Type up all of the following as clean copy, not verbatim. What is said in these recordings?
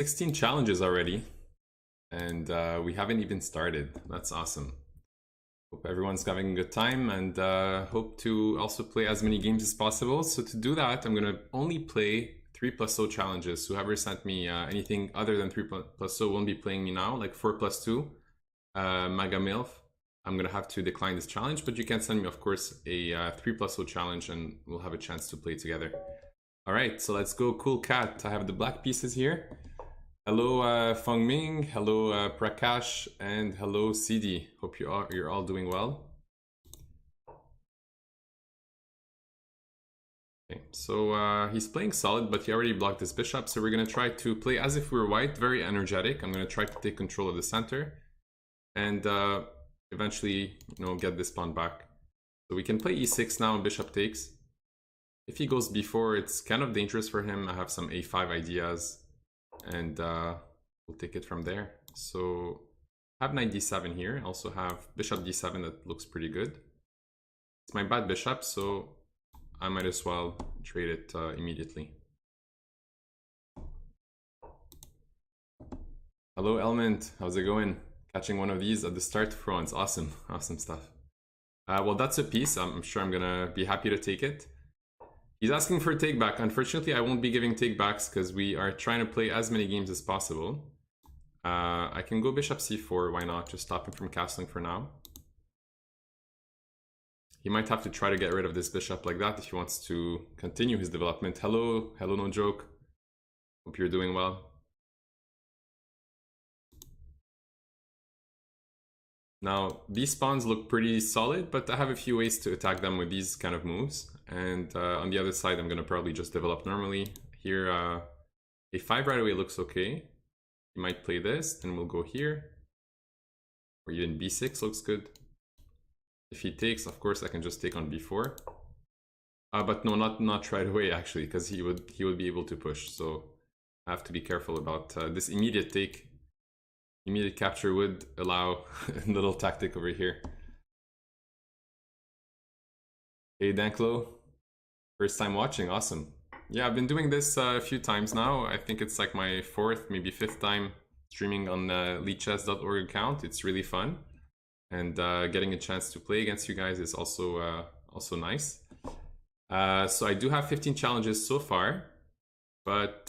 16 challenges already, and we haven't even started. That's awesome. Hope everyone's having a good time, and hope to also play as many games as possible. So to do that, I'm gonna only play 3+0 challenges. So whoever sent me anything other than 3+0 won't be playing me now, like 4+2, Maga Milf. I'm gonna have to decline this challenge, but you can send me, of course, a 3+0 challenge, and we'll have a chance to play together. All right, so let's go. Cool Cat. I have the black pieces here. Hello, Feng Ming. Hello, Prakash, and hello, CD. Hope you're all doing well. Okay, so he's playing solid, but he already blocked his bishop. So we're gonna try to play as if we were white, very energetic. I'm gonna try to take control of the center, and eventually, get this pawn back. So we can play e6 now, and bishop takes. If he goes b4, it's kind of dangerous for him. I have some a5 ideas, and we'll take it from there. So I have knight d7 here. I also have bishop d7 that looks pretty good. It's my bad bishop, so I might as well trade it immediately. Hello, Elmont. How's it going? Catching one of these at the start for once. Awesome. Awesome stuff. Well, that's a piece. I'm sure I'm gonna be happy to take it. He's asking for a take back. Unfortunately, I won't be giving take backs because we are trying to play as many games as possible. I can go bishop c4. Why not? Just stop him from castling for now. He might have to try to get rid of this bishop like that if he wants to continue his development. Hello, no joke. Hope you're doing well. Now, these pawns look pretty solid, but I have a few ways to attack them with these kind of moves. And on the other side, I'm going to probably just develop normally. Here, a5 right away looks okay. You might play this, then we'll go here. Or even b6 looks good. If he takes, of course, I can just take on b4. But no, not right away, actually, because he would be able to push. So I have to be careful about this immediate take. Immediate capture would allow a little tactic over here. Hey, Danklo. First time watching, awesome. Yeah, I've been doing this a few times now. I think it's like my 4th, maybe 5th time streaming on lichess.org account. It's really fun. And getting a chance to play against you guys is also nice. So I do have 15 challenges so far. But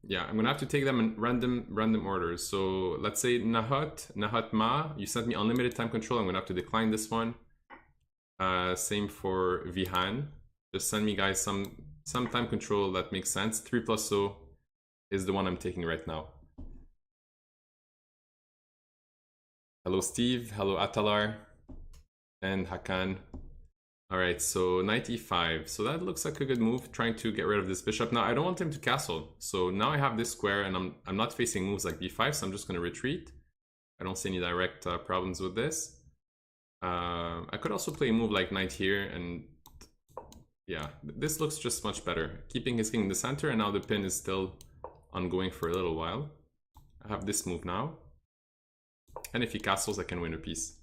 yeah, I'm gonna have to take them in random orders. So let's say Nahat Ma, you sent me unlimited time control. I'm gonna have to decline this one. Same for Vihan. Just send me guys some time control that makes sense. 3+0 is the one I'm taking right now. Hello Steve, hello Atalar, and Hakan. Alright, so knight e5. So that looks like a good move, trying to get rid of this bishop. Now, I don't want him to castle. So now I have this square, and I'm not facing moves like b5, so I'm just going to retreat. I don't see any direct problems with this. I could also play a move like knight here, and yeah, this looks just much better. Keeping his king in the center, and now the pin is still ongoing for a little while. I have this move now. And if he castles, I can win a piece.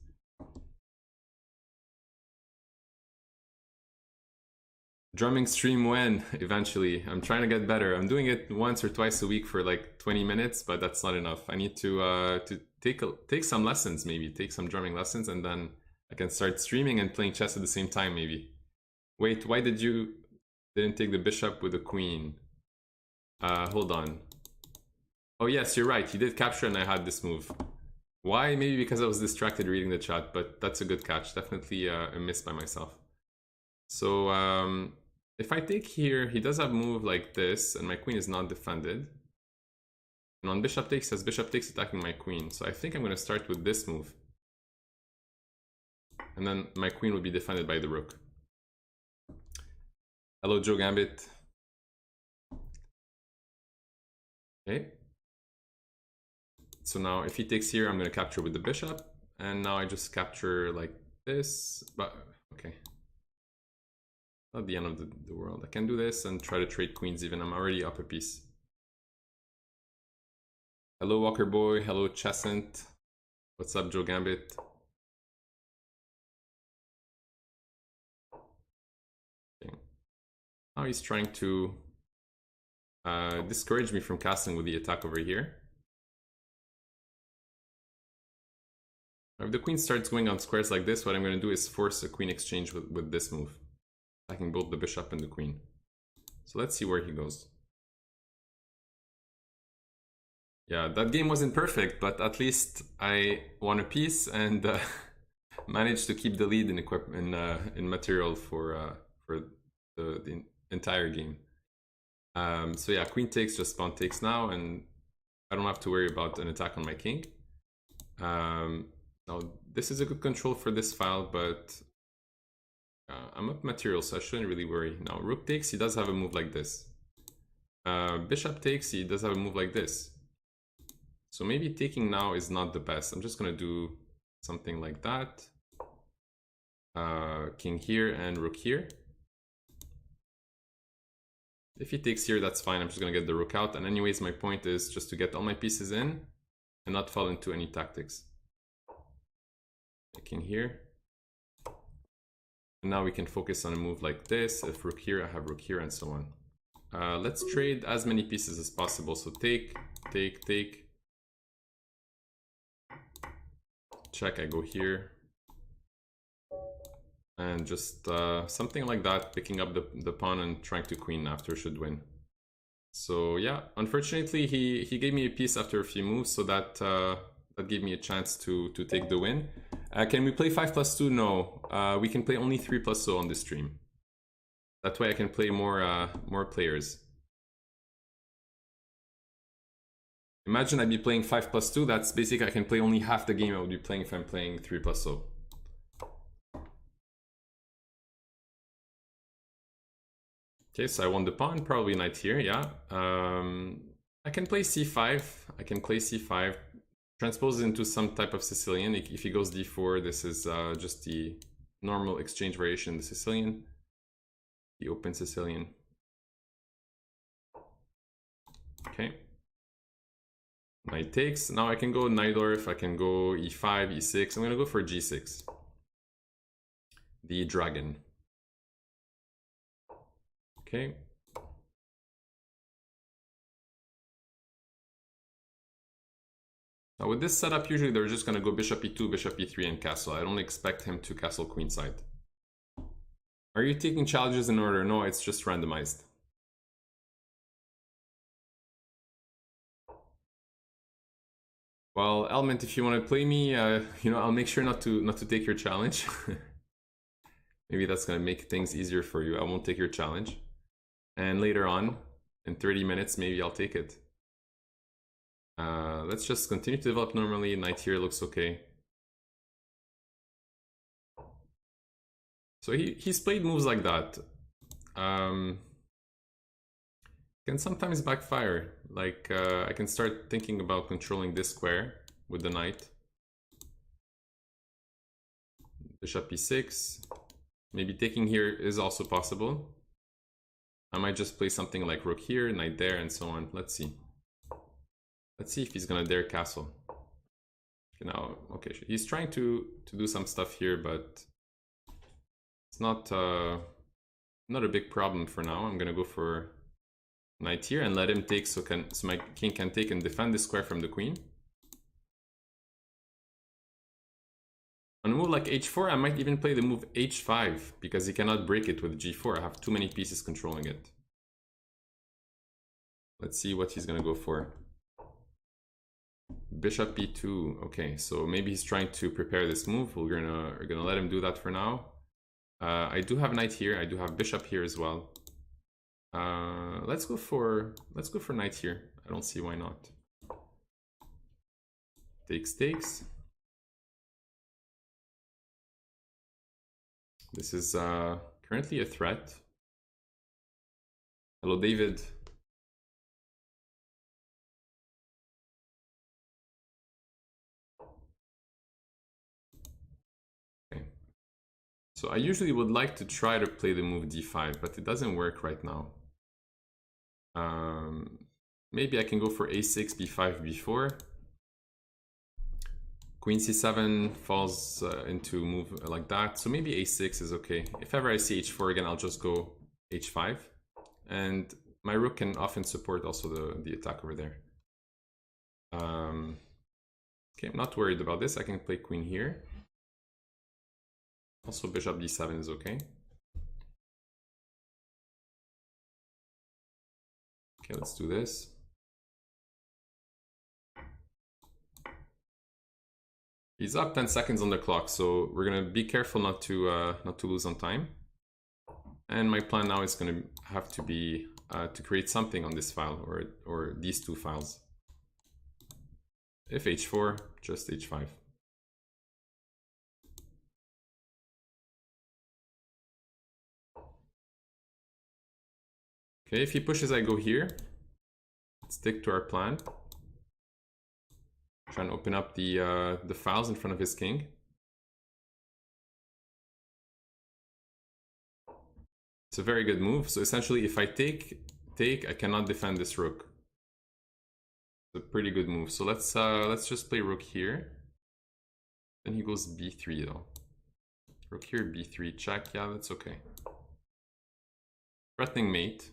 Drumming stream when? Eventually. I'm trying to get better. I'm doing it once or twice a week for like 20 minutes, but that's not enough. I need to take some lessons, maybe. Take some drumming lessons, and then I can start streaming and playing chess at the same time, maybe. Wait, why didn't take the bishop with the queen? Hold on. Oh yes, you're right. He did capture and I had this move. Why? Maybe because I was distracted reading the chat, but that's a good catch. Definitely a miss by myself. So if I take here, he does have a move like this, and my queen is not defended. And on bishop takes, as bishop takes, attacking my queen. So I think I'm going to start with this move. And then my queen will be defended by the rook. Hello, Joe Gambit. Okay. So now if he takes here, I'm going to capture with the bishop. And now I just capture like this. But okay. Not the end of the world. I can do this and try to trade queens even. I'm already up a piece. Hello, Walker Boy. Hello, Chessant. What's up, Joe Gambit? Okay. Now he's trying to discouraged me from castling with the attack over here. If the queen starts going on squares like this, what I'm going to do is force a queen exchange with this move, attacking both the bishop and the queen. So let's see where he goes. Yeah, that game wasn't perfect, but at least I won a piece and managed to keep the lead in material for the entire game. So yeah, queen takes, just pawn takes now, and I don't have to worry about an attack on my king. Now this is a good control for this file, but I'm up material, so I shouldn't really worry. Now rook takes, he does have a move like this. Bishop takes, he does have a move like this. So maybe taking now is not the best. I'm just gonna do something like that. King here and rook here. If he takes here, that's fine. I'm just gonna get the rook out. And anyways, my point is just to get all my pieces in and not fall into any tactics. King here. And now we can focus on a move like this. If rook here, I have rook here, and so on. Let's trade as many pieces as possible. So take, take, take. Check, I go here. And just something like that, picking up the pawn and trying to queen after should win. So yeah, unfortunately he gave me a piece after a few moves, so that that gave me a chance to take the win. Can we play 5+2? No, we can play only 3+0 on this stream. That way I can play more players. Imagine I'd be playing 5+2. That's basically I can play only half the game I would be playing if I'm playing 3+0. Okay, so I won the pawn, probably knight here, yeah. I can play c5, I can play c5, transpose it into some type of Sicilian. If he goes d4, this is just the normal exchange variation, the Sicilian, the open Sicilian. Okay. Knight takes, now I can go Najdorf, I can go e5, e6, I'm gonna go for g6. The dragon. Okay. Now with this setup, usually they're just gonna go bishop e2, bishop e3 and castle. I don't expect him to castle queenside. Are you taking challenges in order? No, it's just randomized. Well, Element, if you want to play me, you know, I'll make sure not to take your challenge. Maybe that's gonna make things easier for you. I won't take your challenge. And later on, in 30 minutes, maybe I'll take it. Let's just continue to develop normally. Knight here looks okay. So he's played moves like that. Can sometimes backfire. Like, I can start thinking about controlling this square with the knight. Bishop e6. Maybe taking here is also possible. I might just play something like rook here, knight there, and so on. Let's see. Let's see if he's gonna dare castle. Okay, now, okay, he's trying to do some stuff here, but it's not not a big problem for now. I'm gonna go for knight here and let him take, so my king can take and defend the square from the queen. On a move like h4, I might even play the move h5, because he cannot break it with g4. I have too many pieces controlling it. Let's see what he's gonna go for. Bishop e2. Okay, so maybe he's trying to prepare this move. We're gonna let him do that for now. I do have knight here. I do have bishop here as well. Let's go for knight here. I don't see why not. Takes, takes. This is currently a threat. Hello, David. Okay. So I usually would like to try to play the move d5, but it doesn't work right now. Maybe I can go for a6, b5, b4. Queen c7 falls into move like that, so maybe a6 is okay. If ever I see h4 again, I'll just go h5. And my rook can often support also the attack over there. Okay, I'm not worried about this. I can play queen here. Also bishop d7 is okay. Okay, let's do this. He's up 10 seconds on the clock, so we're gonna be careful not to lose on time. And my plan now is gonna have to be to create something on this file or these two files. If h4, just h5. Okay, if he pushes, I go here. Let's stick to our plan. Try and open up the files in front of his king. It's a very good move. So essentially, if I take, I cannot defend this rook. It's a pretty good move. So let's just play rook here. Then he goes b3 though. Rook here, b3, check. Yeah, that's okay. Threatening mate.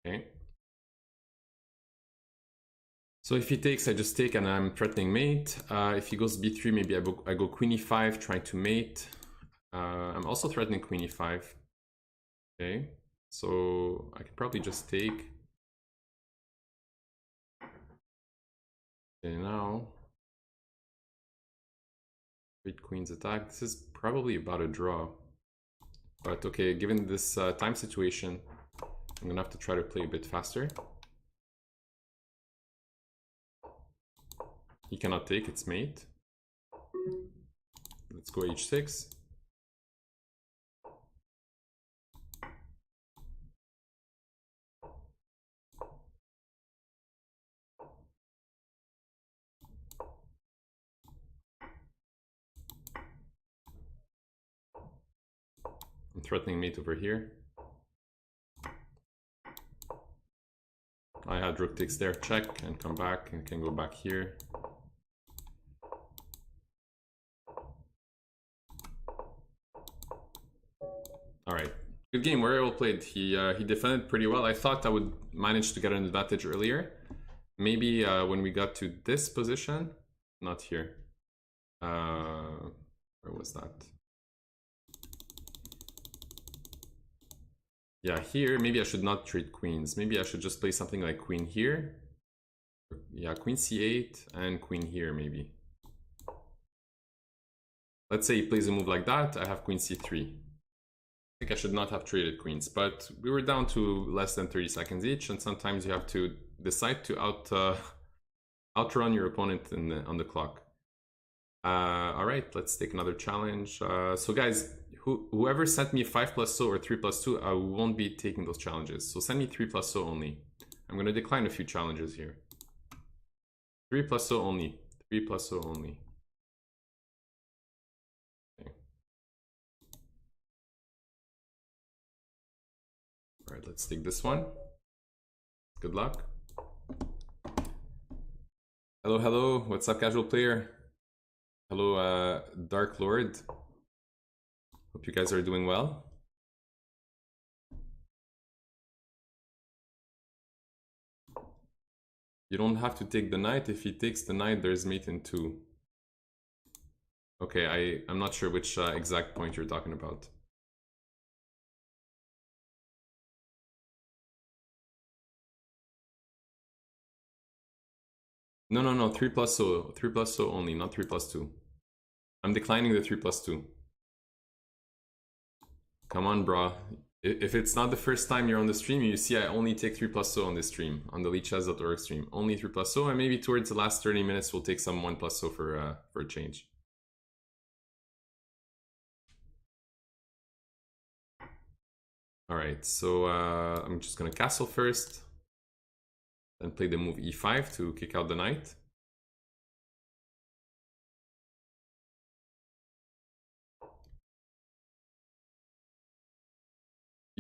Okay. So if he takes, I just take and I'm threatening mate. If he goes b3, maybe I go queen e5, trying to mate. I'm also threatening queen e5. Okay, so I can probably just take. Okay, now. Great queen's attack. This is probably about a draw. But okay, given this time situation, I'm gonna have to try to play a bit faster. He cannot take, it's mate. Let's go h6. I'm threatening mate over here. I had rook takes there, check, and come back, and can go back here. Alright, good game, very well played. He defended pretty well. I thought I would manage to get an advantage earlier. Maybe when we got to this position, not here. Where was that? Yeah, here, maybe I should not trade queens. Maybe I should just play something like queen here. Yeah, queen c8 and queen here, maybe. Let's say he plays a move like that, I have queen c3. I think I should not have traded queens, but we were down to less than 30 seconds each, and sometimes you have to decide to outrun your opponent on the clock. All right, let's take another challenge. So guys, whoever sent me 5+0 or 3+2, I won't be taking those challenges. So send me 3+0 only. I'm gonna decline a few challenges here. 3+0 only. 3+0 only. Okay. All right, let's take this one. Good luck. Hello, hello. What's up, casual player? Hello, Dark Lord. Hope you guys are doing well. You don't have to take the knight. If he takes the knight, there's mate in 2. Okay, I'm not sure which exact point you're talking about. No, 3+0. 3+0 only, not 3+2. I'm declining the 3+2. Come on, bro. If it's not the first time you're on the stream, you see I only take 3+0 on this stream, on the lichess.org stream. Only 3+0, and maybe towards the last 30 minutes we'll take some 1+0 for a change. Alright, so I'm just gonna castle first. Then play the move e5 to kick out the knight.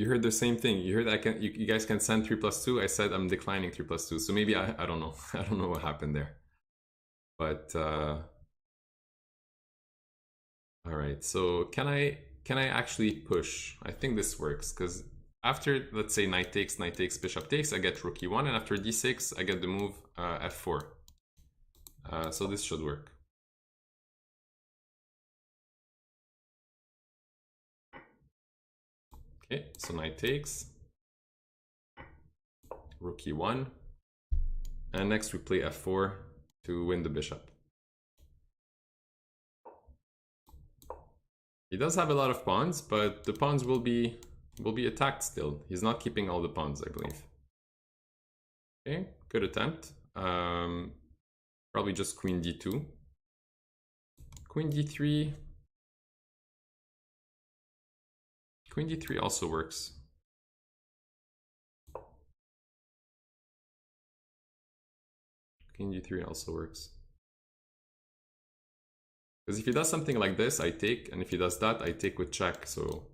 You heard the same thing. You heard I can. You guys can send 3+2. I said I'm declining 3+2. So maybe I don't know. I don't know what happened there. But all right. So can I actually push? I think this works because after, let's say, knight takes, bishop takes, I get rook e1, and after d6 I get the move f4. So this should work. Okay, so knight takes, rook e1, and next we play f4 to win the bishop. He does have a lot of pawns, but the pawns will be attacked still. He's not keeping all the pawns, I believe. Okay, good attempt. Probably just queen d2. Queen d3. Queen d3 also works. Queen d3 also works. Because if he does something like this, I take, and if he does that, I take with check, so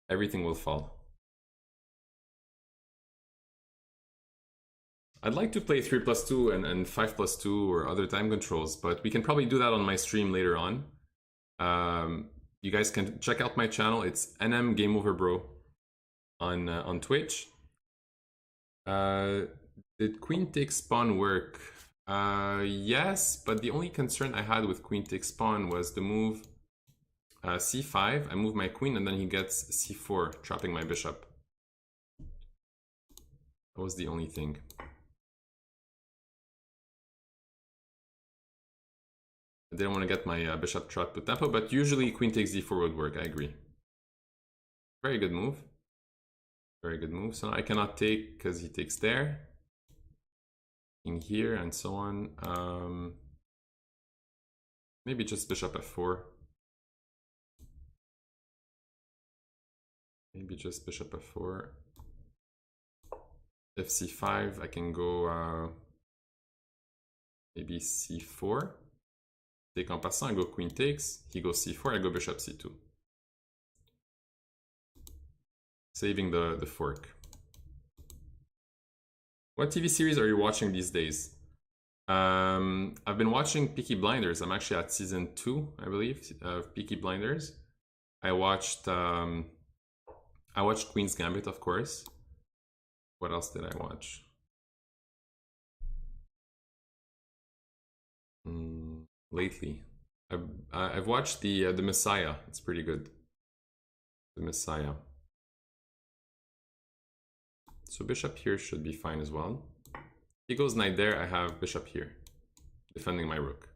everything will fall. I'd like to play 3+2 and 5+2 or other time controls, but we can probably do that on my stream later on. You guys can check out my channel. It's NM Game Over Bro on Twitch. Did queen takes pawn work? Yes, but the only concern I had with queen takes pawn was the move c5. I move my queen and then he gets c4, trapping my bishop. That was the only thing. I didn't want to get my bishop trapped with tempo, but usually queen takes d4 would work, I agree. Very good move. Very good move. So now I cannot take because he takes there. In here and so on. Maybe just bishop f4. Maybe just bishop f4. If c5, I can go maybe c4. Take en passant, I go queen takes. He goes c4, I go bishop c2. Saving the fork. What TV series are you watching these days? I've been watching Peaky Blinders. I'm actually at season 2, I believe, of Peaky Blinders. I watched Queen's Gambit, of course. What else did I watch? Lately, I've watched the Messiah. It's pretty good. The Messiah. So bishop here should be fine as well. He goes knight there, I have bishop here, defending my rook.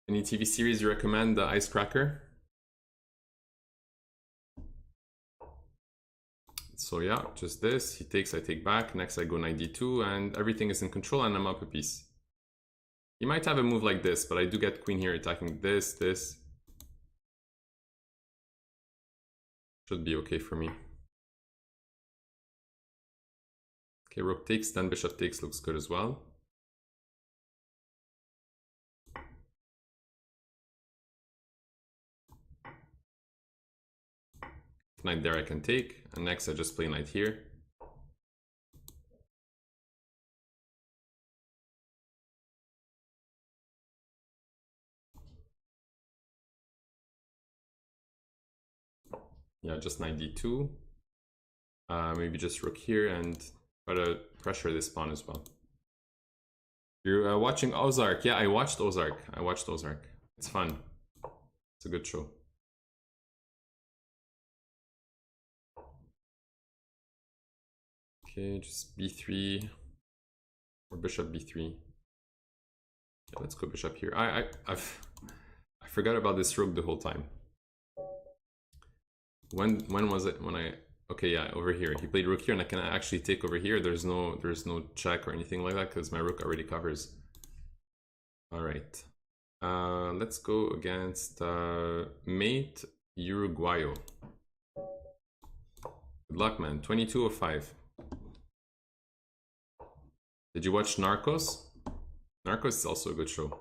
Any TV series you recommend? The Icecracker. So yeah, just this. He takes, I take back. Next I go knight d2, and everything is in control, and I'm up a piece. He might have a move like this, but I do get queen here attacking this. Should be okay for me. Okay, rook takes, then bishop takes looks good as well. Knight there I can take, and next I just play knight here. Yeah, just knight d2. Maybe just rook here and try to pressure this pawn as well. You're watching Ozark. Yeah, I watched Ozark. It's fun. It's a good show. Okay, just b3 or bishop b3. Yeah, let's go bishop here. I forgot about this rook the whole time. When was it? When I okay, yeah, over here. He played rook here, and I can actually take over here. There's no check or anything like that because my rook already covers. All right. Let's go against mate Uruguayo. Good luck, man. 2205. Did you watch Narcos? Narcos is also a good show.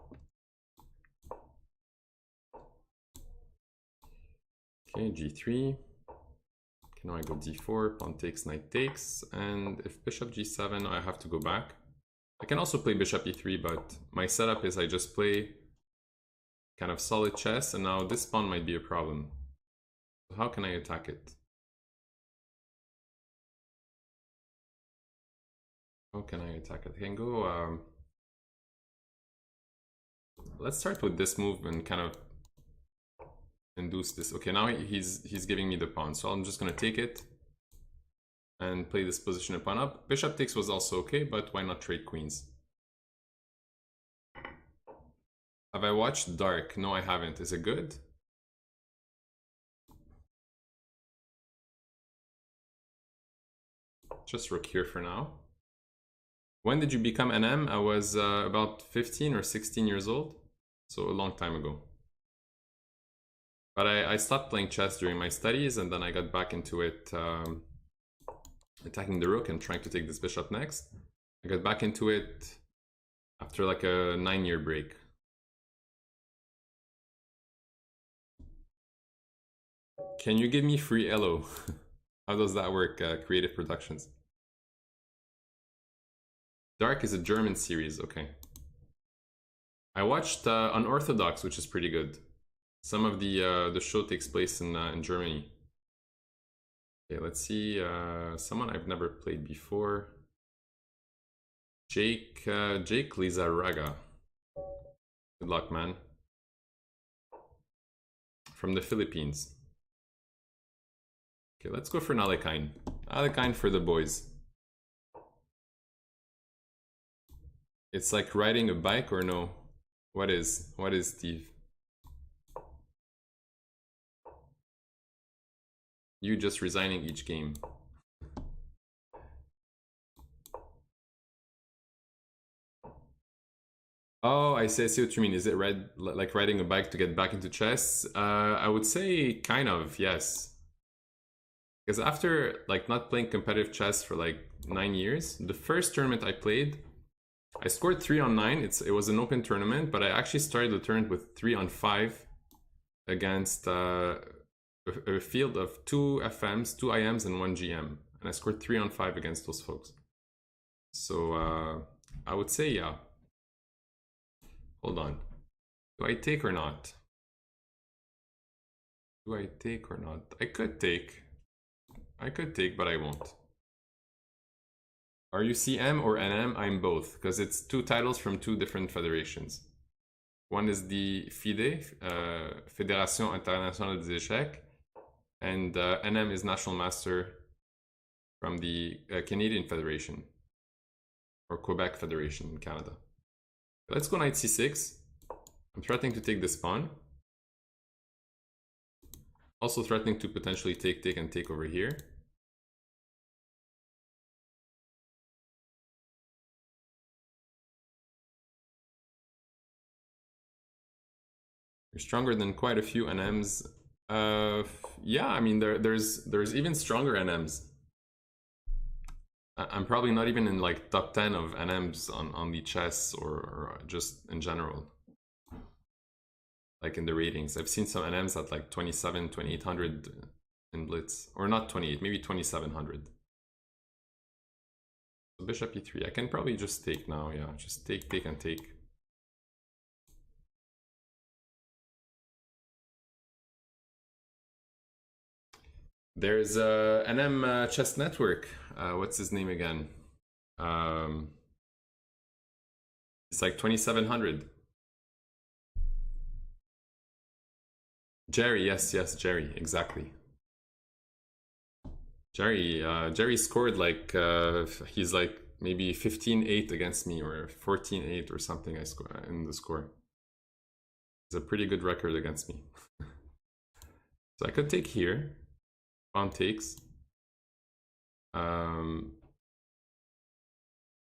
Okay, g3. Okay, now I go d4, pawn takes, knight takes, and if bishop g7, I have to go back. I can also play bishop e3, but my setup is I just play kind of solid chess, and now this pawn might be a problem. So how can I attack it? How can I attack it? I can go... let's start with this move and kind of induce this. Okay, now he's giving me the pawn, so I'm just gonna take it and play this position of pawn up. Bishop takes was also okay, but why not trade queens? Have I watched Dark? No, I haven't. Is it good? Just rook here for now. When did you become NM? I was about 15 or 16 years old, so a long time ago. But I stopped playing chess during my studies, and then I got back into it, attacking the rook and trying to take this bishop next. I got back into it after like a 9-year break. Can you give me free Elo? How does that work, Creative Productions? Dark is a German series, okay. I watched Unorthodox, which is pretty good. Some of the show takes place in Germany. Okay, let's see. Someone I've never played before. Jake Lizarraga. Good luck, man. From the Philippines. Okay, let's go for an Alekhine. Alekhine for the boys. It's like riding a bike or no? What is Steve? You just resigning each game. Oh, I see what you mean. Is it like riding a bike to get back into chess? I would say kind of, yes. Because after like not playing competitive chess for like 9 years, the first tournament I played, I scored 3 on 9. It was an open tournament, but I actually started the tournament with 3 on 5 against a field of 2 FMs, 2 IMs, and 1 GM. And I scored 3 on 5 against those folks. So I would say, yeah. Hold on. Do I take or not? Do I take or not? I could take. I could take, but I won't. Are you CM or NM? I'm both, because it's 2 titles from 2 different federations. One is the FIDE, Fédération Internationale des Échecs, and NM is National Master from the Canadian Federation, or Quebec Federation in Canada. Let's go knight c6. I'm threatening to take this pawn. Also threatening to potentially take and take over here. You're stronger than quite a few NMs. Yeah, I mean there's even stronger NMs. I'm probably not even in like top 10 of NMs on the chess or just in general. Like in the ratings. I've seen some NMs at like 27, 2800 in Blitz. Or not 28, maybe 2700. So bishop e3. I can probably just take now, yeah. Just take and take. There's NM Chess Network. What's his name again? It's like 2700. Jerry, yes, Jerry, exactly. Jerry scored like he's like maybe 15-8 against me or 14-8 or something. I score in the score. It's a pretty good record against me. So I could take here. Pawn takes. And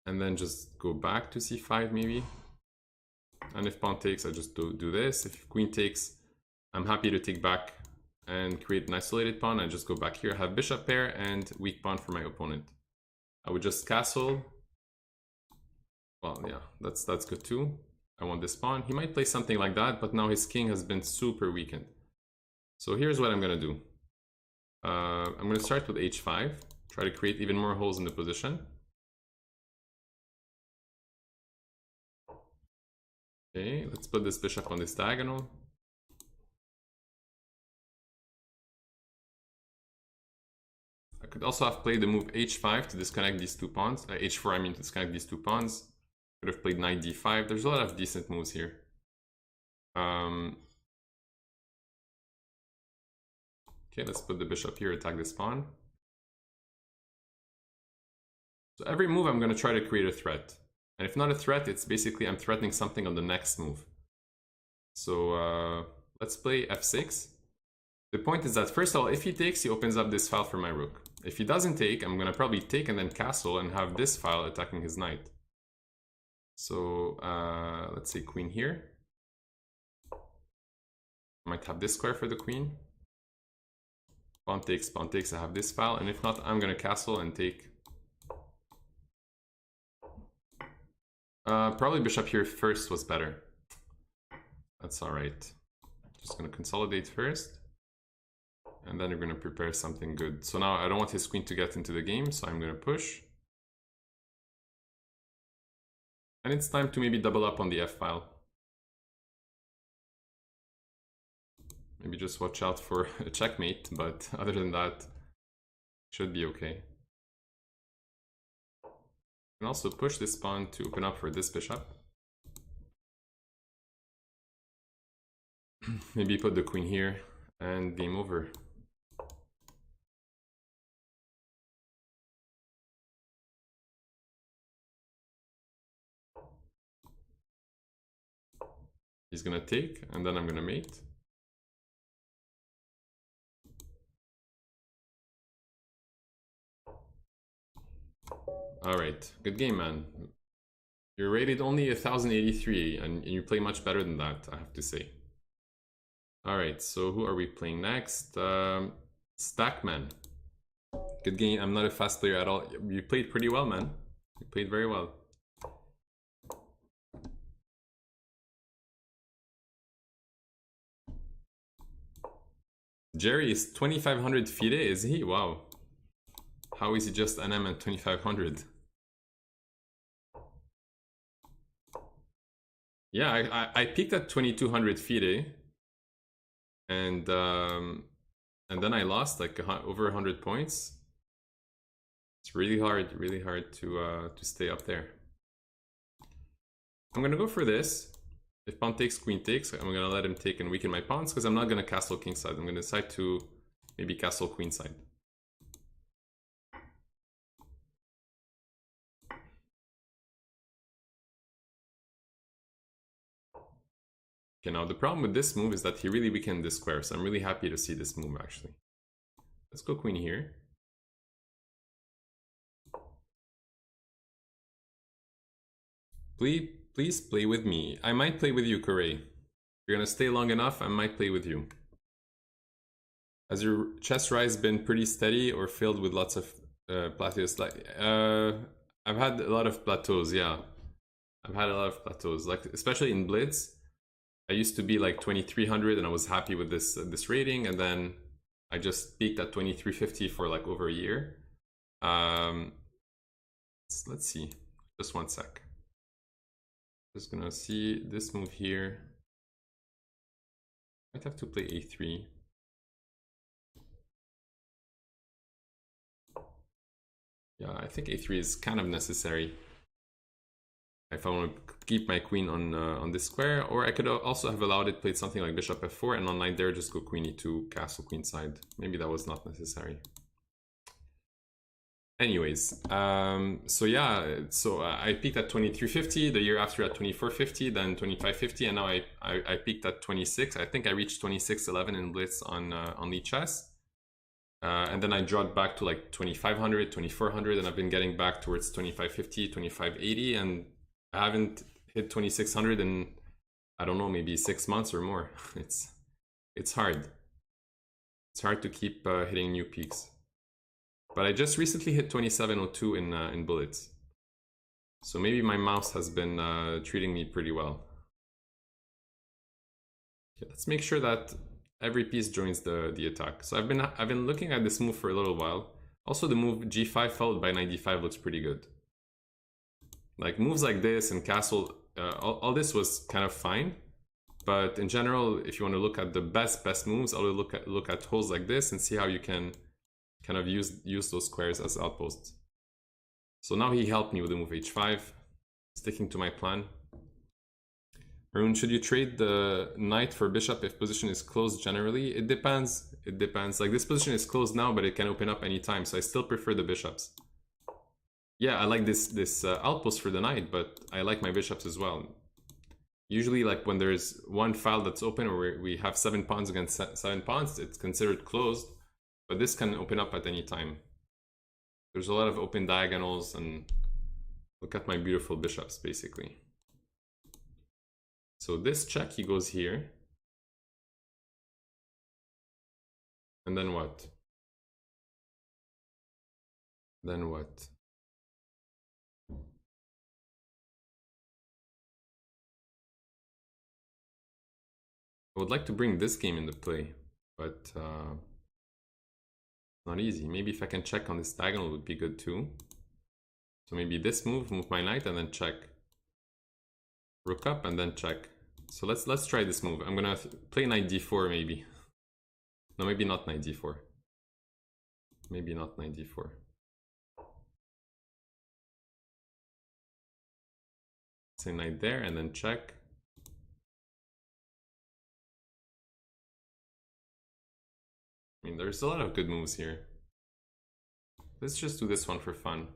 then just go back to c5 maybe. And if pawn takes, I just do this. If queen takes, I'm happy to take back and create an isolated pawn. I just go back here, have bishop pair and weak pawn for my opponent. I would just castle, Well, yeah, that's good too. I want this pawn. He might play something like that, but now his king has been super weakened. So here's what I'm gonna do. I'm gonna start with h5, try to create even more holes in the position. Okay, let's put this bishop on this diagonal. I could also have played the move h5 to disconnect these two pawns. H4, I mean, to disconnect these two pawns. Could have played knight d5. There's a lot of decent moves here. Okay, let's put the bishop here, attack this pawn. So every move I'm going to try to create a threat. And if not a threat, it's basically I'm threatening something on the next move. So let's play f6. The point is that first of all, if he takes, he opens up this file for my rook. If he doesn't take, I'm going to probably take and then castle and have this file attacking his knight. So let's say queen here. I might have this square for the queen. Pawn takes, I have this file. And if not, I'm going to castle and take. Probably bishop here first was better. That's alright. Just going to consolidate first. And then we're going to prepare something good. So now I don't want his queen to get into the game, so I'm going to push. And it's time to maybe double up on the f-file. Maybe just watch out for a checkmate, but other than that, should be okay. And also push this pawn to open up for this bishop. Maybe put the queen here and game over. He's gonna take, and then I'm gonna mate. Alright, good game, man. You're rated only 1083, and you play much better than that, I have to say. Alright, so who are we playing next? Stackman. Good game. I'm not a fast player at all. You played pretty well, man. You played very well. Jerry is 2500 FIDE, is he? Wow. How is he just NM at 2500? Yeah, I peaked at 2200 FIDE. And then I lost like over 100 points. It's really hard to stay up there. I'm gonna go for this. If pawn takes, queen takes, I'm gonna let him take and weaken my pawns because I'm not gonna castle kingside. I'm gonna decide to maybe castle queenside. Okay, now the problem with this move is that he really weakened this square, so I'm really happy to see this move actually. Let's go queen here. Please play with me. I might play with you, Corey. If you're gonna stay long enough, I might play with you. Has your chess rise been pretty steady or filled with lots of plateaus? Like, I've had a lot of plateaus, yeah. I've had a lot of plateaus, like especially in blitz. I used to be like 2300 and I was happy with this rating, and then I just peaked at 2350 for like over a year. Let's see, just one sec. Just gonna see this move here. Might have to play a3. Yeah, I think a3 is kind of necessary if I want to keep my queen on this square, or I could also have allowed it, played something like bishop f4, and on knight there just go queen e2, castle queenside. Maybe that was not necessary. Anyways, so yeah, so I peaked at 2350, the year after at 2450, then 2550, and now I peaked at 26. I think I reached 2611 in blitz on Lichess. And then I dropped back to like 2500, 2400, and I've been getting back towards 2550, 2580, and I haven't hit 2600 in, I don't know, maybe 6 months or more. It's hard. It's hard to keep hitting new peaks. But I just recently hit 2702 in bullets. So maybe my mouse has been treating me pretty well. Okay, let's make sure that every piece joins the attack. So I've been looking at this move for a little while. Also, the move g5 followed by knight d5 looks pretty good. Like moves like this and castle, all this was kind of fine. But in general, if you want to look at the best moves, I'll look at holes like this and see how you can kind of use those squares as outposts. So now he helped me with the move h5, sticking to my plan. Maroun, should you trade the knight for bishop if position is closed generally? It depends. It depends. Like this position is closed now, but it can open up anytime. So I still prefer the bishops. Yeah, I like this outpost for the knight, but I like my bishops as well. Usually, like when there's one file that's open or we have 7 pawns against 7 pawns, it's considered closed. But this can open up at any time. There's a lot of open diagonals, and look at my beautiful bishops, basically. So this check, he goes here. And then what? Then what? I would like to bring this game into play, but not easy. Maybe if I can check on this diagonal would be good too. So maybe this move my knight and then check. Rook up and then check. So let's try this move. I'm gonna play knight d4 maybe. No, maybe not knight d4. Maybe not knight d4. Say knight there and then check. I mean, there's a lot of good moves here. Let's just do this one for fun.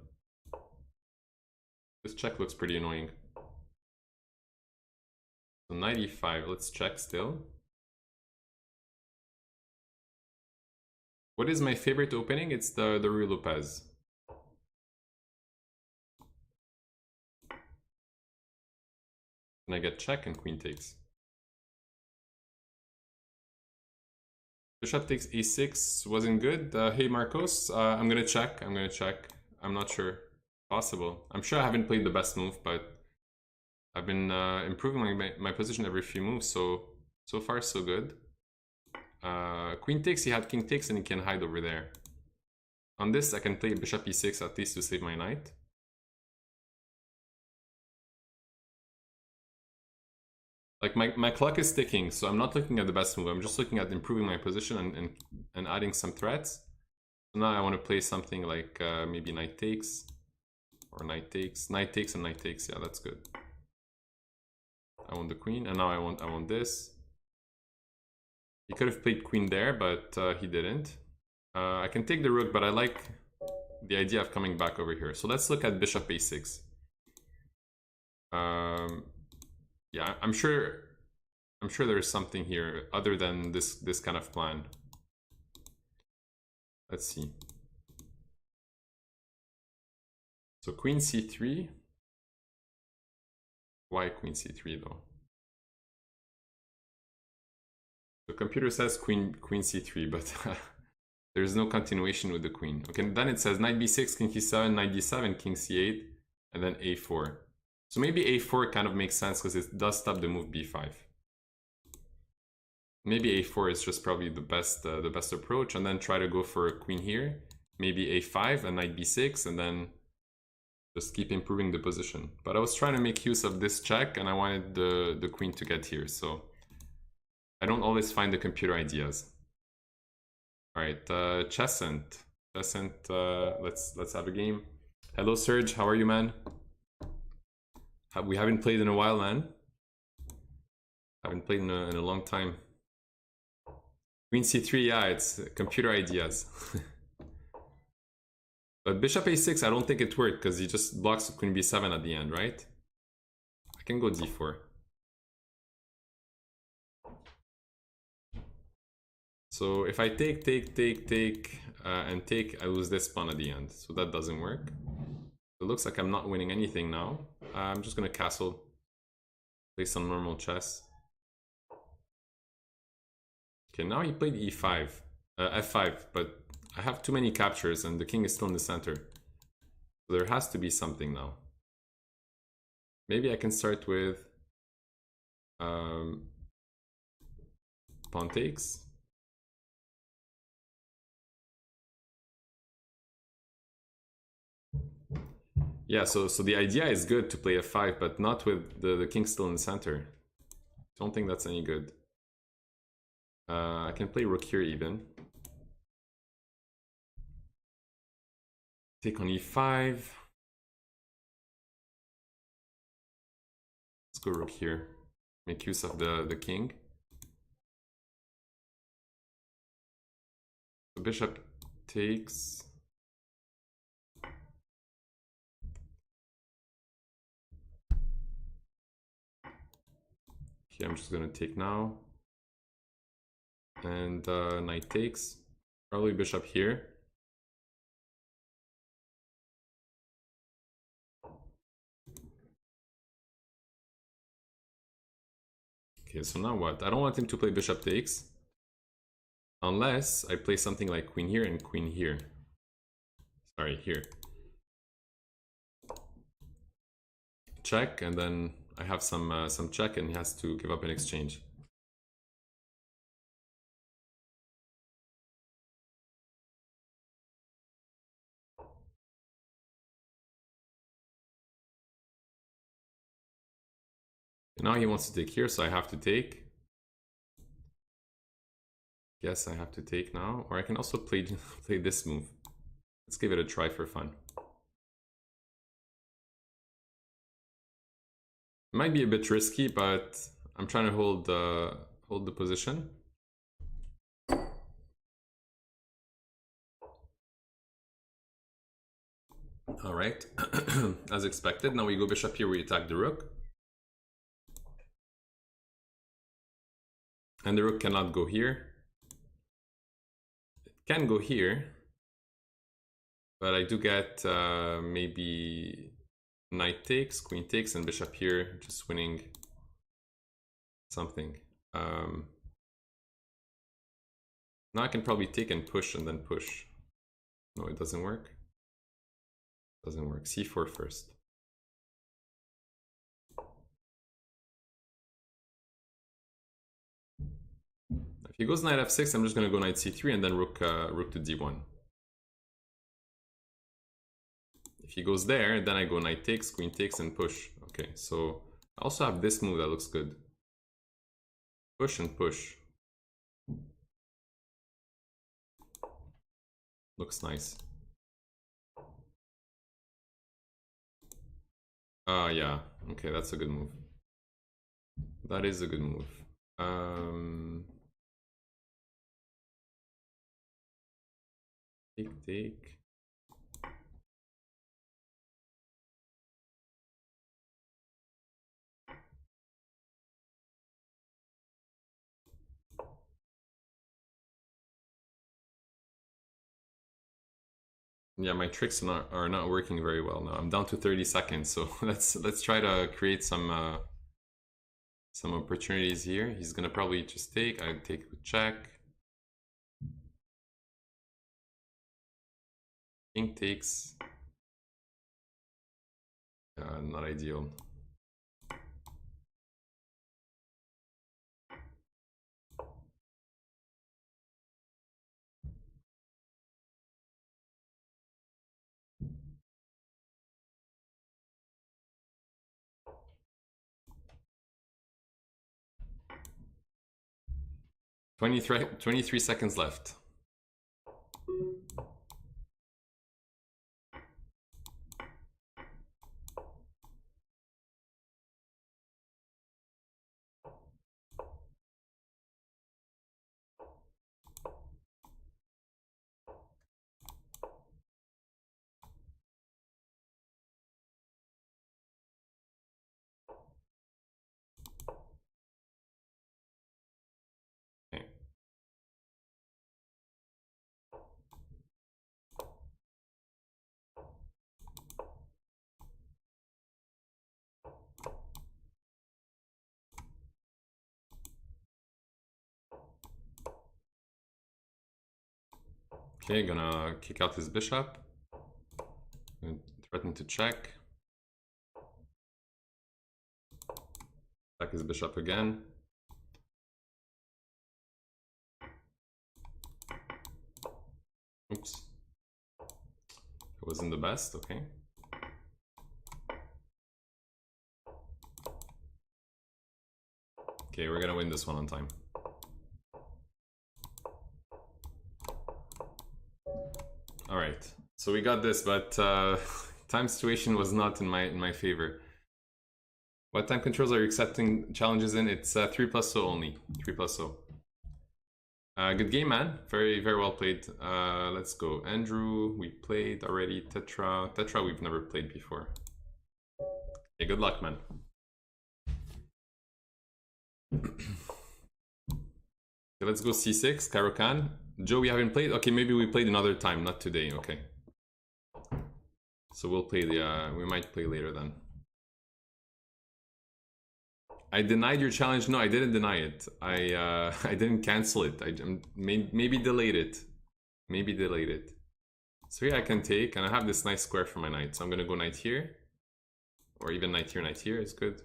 This check looks pretty annoying. So knight e5, let's check still. What is my favorite opening? It's the Ruy Lopez. And I get check and queen takes. Bishop takes a6 wasn't good. Hey Marcos, I'm gonna check. I'm not sure. Possible. I'm sure I haven't played the best move, but I've been improving my position every few moves, so far so good. Queen takes, he had king takes and he can hide over there. On this I can play bishop e6 at least to save my knight. Like my clock is ticking, so I'm not looking at the best move. I'm just looking at improving my position and adding some threats. So now I want to play something like maybe knight takes or knight takes and knight takes. Yeah, that's good. I want the queen, and now I want this. He could have played queen there, but he didn't. I can take the rook, but I like the idea of coming back over here. So let's look at bishop a6. Yeah, I'm sure there's something here other than this kind of plan. Let's see. So queen c3. Why queen c3 though? The computer says queen c3, but there's no continuation with the queen. Okay, then it says knight b6, king c7, knight d7, king c8, and then a4. So maybe a4 kind of makes sense because it does stop the move b5. Maybe a4 is just probably the best approach, and then try to go for a queen here. Maybe a5 and knight b6, and then just keep improving the position. But I was trying to make use of this check, and I wanted the queen to get here. So I don't always find the computer ideas. All right, Chessant, let's have a game. Hello, Serge. How are you, man? We haven't played in a while, man. Haven't played in a long time. Queen c3, yeah, it's computer ideas. But bishop a6, I don't think it worked because he just blocks queen b7 at the end, right? I can go d4. So if I take, and take, I lose this pawn at the end. So that doesn't work. It looks like I'm not winning anything now. I'm just gonna castle, play some normal chess. Okay, now he played e5, f5, but I have too many captures and the king is still in the center. So there has to be something now. Maybe I can start with pawn takes. Yeah, so the idea is good to play f5, but not with the king still in the center. Don't think that's any good. I can play rook here even. Take on e5. Let's go rook here. Make use of the king. The bishop takes. Okay, I'm just gonna take now. And knight takes. Probably bishop here. Okay, so now what? I don't want him to play bishop takes. Unless I play something like queen here and queen here. Sorry, here. Check, and then I have some check, and he has to give up in exchange. And now he wants to take here, so I have to take. Yes, I have to take now, or I can also play play this move. Let's give it a try for fun. It might be a bit risky, but I'm trying to hold the position. All right, as expected. Now we go bishop here. We attack the rook, and the rook cannot go here. It can go here, but I do get maybe knight takes, queen takes, and bishop here, just winning something. Now I can probably take and push and then push. No, it doesn't work. Doesn't work. c4 first. If he goes knight f6, I'm just going to go knight c3 and then rook to d1. If he goes there, then I go knight takes, queen takes, and push. Okay, so I also have this move that looks good. Push and push. Looks nice. Yeah. Okay, that's a good move. That is a good move. Take. 'Yeah, my tricks are not working very well now. I'm down to 30 seconds, so let's try to create some opportunities here. He's gonna probably just take. I take with check. King takes. Not ideal. Twenty-three seconds left. Okay. Okay, gonna kick out his bishop. Threaten to check. Back his bishop again. Oops. It wasn't the best, okay. Okay, we're gonna win this one on time. Alright, so we got this, but time situation was not in my favor. What time controls are you accepting challenges in? It's 3+0 only. 3+0. Good game, man. Very, very well played. Let's go. Andrew, we played already. Tetra. Tetra, we've never played before. Yeah, good luck, man. Okay, let's go C6, Karokan. Joe, we haven't played? Okay, maybe we played another time, not today. Okay. So we'll play the, we might play later then. I denied your challenge. No, I didn't deny it. I didn't cancel it. I maybe delayed it. Maybe delayed it. So here I can take, and I have this nice square for my knight. So I'm gonna go knight here. Or even knight here is good.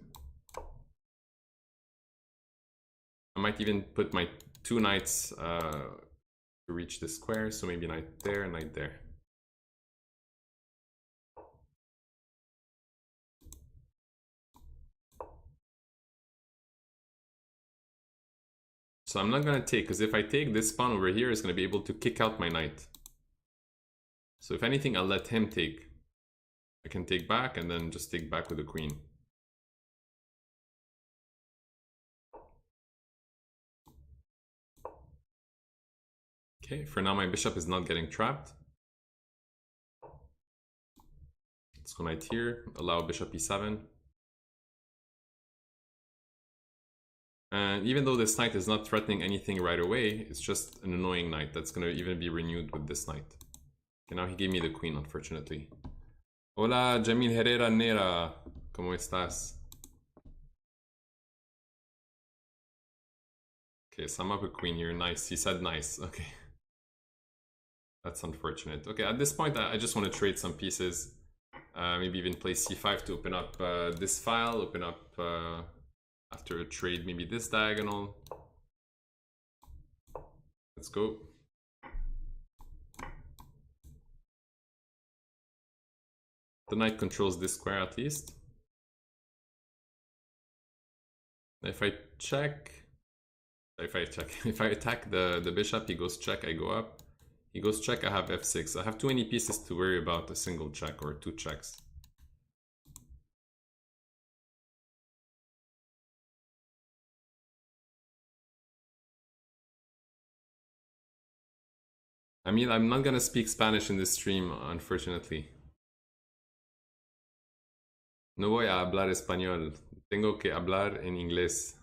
I might even put my 2 knights to reach the square. So maybe knight there, knight there. So I'm not gonna take, because if I take, this pawn over here is gonna be able to kick out my knight. So if anything, I'll let him take. I can take back and then just take back with the queen. Okay, for now my bishop is not getting trapped. Let's go knight here, allow bishop e7. And even though this knight is not threatening anything right away, it's just an annoying knight that's going to even be renewed with this knight. Okay, now he gave me the queen, unfortunately. Hola, Jamil Herrera Nera. ¿Cómo estás? Okay, so I'm up with queen here. Nice. He said nice. Okay. That's unfortunate. Okay, at this point, I just want to trade some pieces. Maybe even play c5 to open up this file, open up... after a trade, maybe this diagonal. Let's go. The knight controls this square at least. If I check, if I attack the bishop, he goes check, I go up. He goes check, I have f6. I have too many pieces to worry about a single check or 2 checks. I mean, I'm not gonna speak Spanish in this stream, unfortunately. No voy a hablar español. Tengo que hablar en inglés.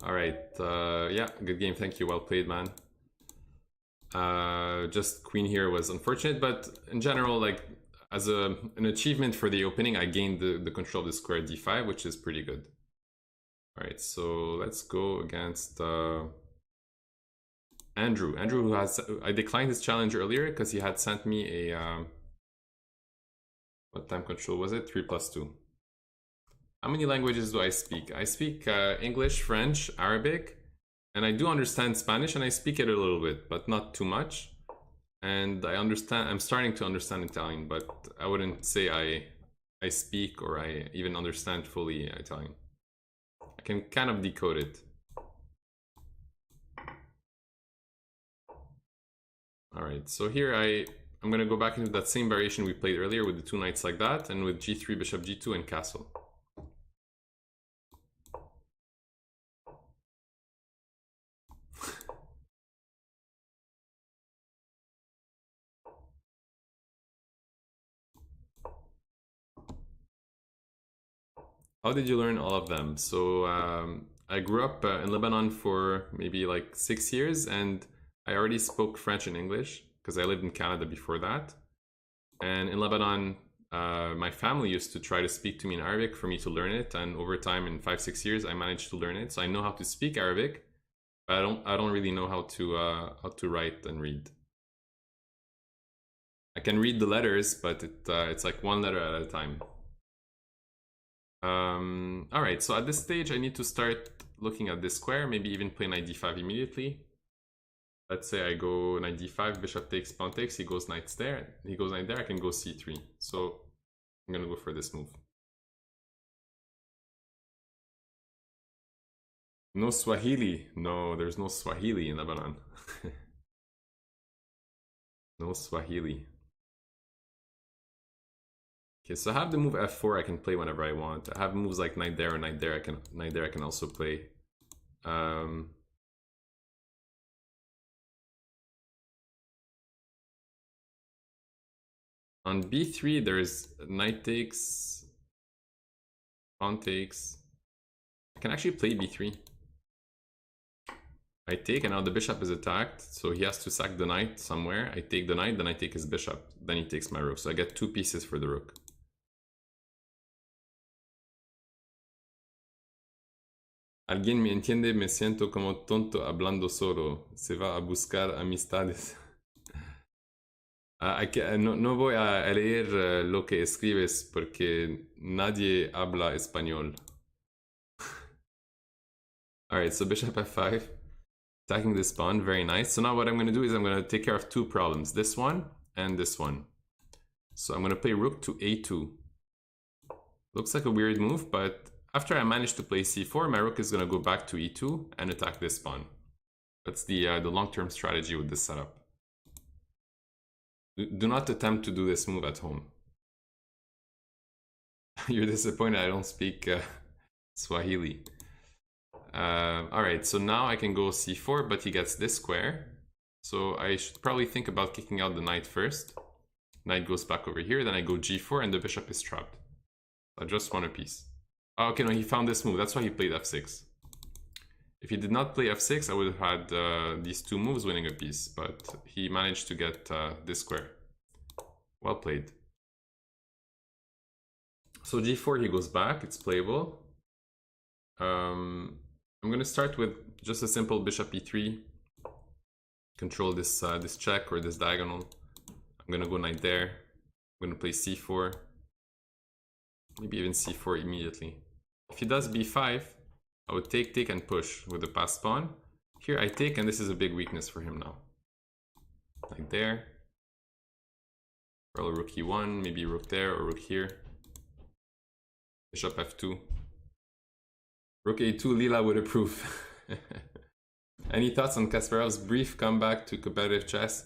Alright, yeah, good game, thank you, well played, man. Just queen here was unfortunate, but in general, like, as an achievement for the opening, I gained the control of the square d5, which is pretty good. Alright, so let's go against Andrew. Andrew, who has... I declined his challenge earlier because he had sent me a... what time control was it? 3+2. How many languages do I speak? I speak English, French, Arabic, and I do understand Spanish, and I speak it a little bit, but not too much. And I'm starting to understand Italian, but I wouldn't say I speak or I even understand fully Italian. I can kind of decode it. Alright, so here I'm gonna go back into that same variation we played earlier with the 2 knights like that, and with g3, bishop g2, and castle. How did you learn all of them? So I grew up in Lebanon for maybe like 6 years, and I already spoke French and English because I lived in Canada before that. And in Lebanon, my family used to try to speak to me in Arabic for me to learn it, and over time, in 5-6 years, I managed to learn it. So I know how to speak Arabic, but I don't really know how to write and read. I can read the letters, but it's like one letter at a time. All right, so at this stage, I need to start looking at this square, maybe even play knight d5 immediately. Let's say I go knight d5, bishop takes, pawn takes, he goes knight there, I can go c3. So I'm gonna go for this move. No Swahili. No, there's no Swahili in Lebanon. No Swahili. Okay, so I have the move f4 I can play whenever I want. I have moves like knight there or knight there I can also play. On b3 there's knight takes, pawn takes. I can actually play b3. I take and now the bishop is attacked, so he has to sack the knight somewhere. I take the knight, then I take his bishop, then he takes my rook. So I get 2 pieces for the rook. Alguien me entiende, me siento como tonto hablando solo. Se va a buscar amistades. No voy a leer lo que escribes porque nadie habla español. Alright, so bishop f5. Attacking this pawn, very nice. So now what I'm going to do is I'm going to take care of 2 problems. This one and this one. So I'm going to play rook to a2. Looks like a weird move, but after I manage to play c4, my rook is going to go back to e2 and attack this pawn. That's the long-term strategy with this setup. Do not attempt to do this move at home. You're disappointed I don't speak Swahili. Alright, so now I can go c4, but he gets this square. So I should probably think about kicking out the knight first. Knight goes back over here, then I go g4 and the bishop is trapped. I just won a piece. Oh, okay, no, he found this move. That's why he played f6. If he did not play f6, I would have had these 2 moves winning a piece, but he managed to get this square. Well played. So g4, he goes back. It's playable. I'm going to start with just a simple bishop e3. Control this this check or this diagonal. I'm going to go knight there. I'm going to play c4. Maybe even c4 immediately. If he does b5, I would take and push with the passed pawn. Here I take, and this is a big weakness for him now. Like there. Probably rook e1, maybe rook there or rook here. Bishop f2. Rook a2, Lila would approve. Any thoughts on Kasparov's brief comeback to competitive chess?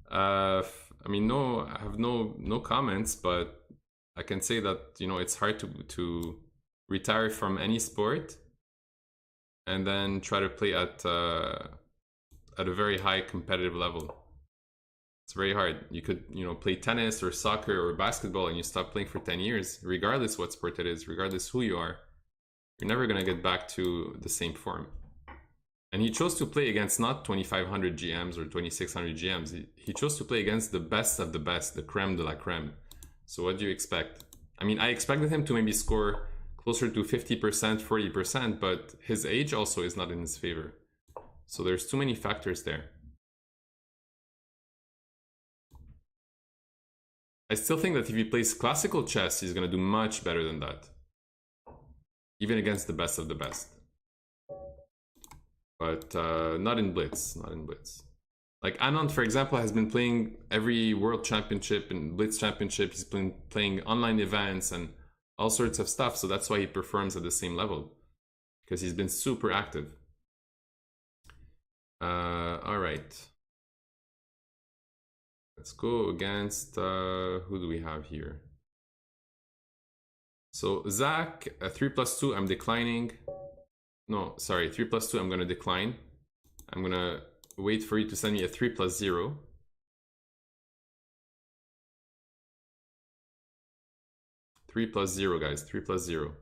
I mean, no, I have no comments, but I can say that, you know, it's hard to retire from any sport and then try to play at a very high competitive level. It's very hard. You could, you know, play tennis or soccer or basketball and you stop playing for 10 years, regardless what sport it is, regardless who you are. You're never going to get back to the same form. And he chose to play against not 2,500 GMs or 2,600 GMs. He chose to play against the best of the best, the creme de la creme. So what do you expect? I mean, I expected him to maybe score closer to 50%, 40%, but his age also is not in his favor. So there's too many factors there. I still think that if he plays classical chess, he's going to do much better than that. Even against the best of the best. But not in Blitz, not in Blitz. Like Anand, for example, has been playing every World Championship and Blitz Championship. He's been playing online events and all sorts of stuff. So that's why he performs at the same level. Because he's been super active. All right. Let's go against, who do we have here? So Zach, 3+2, I'm declining. No, sorry, 3+2, I'm gonna decline. I'm gonna wait for you to send me a 3+0. (3+0), guys, 3+0.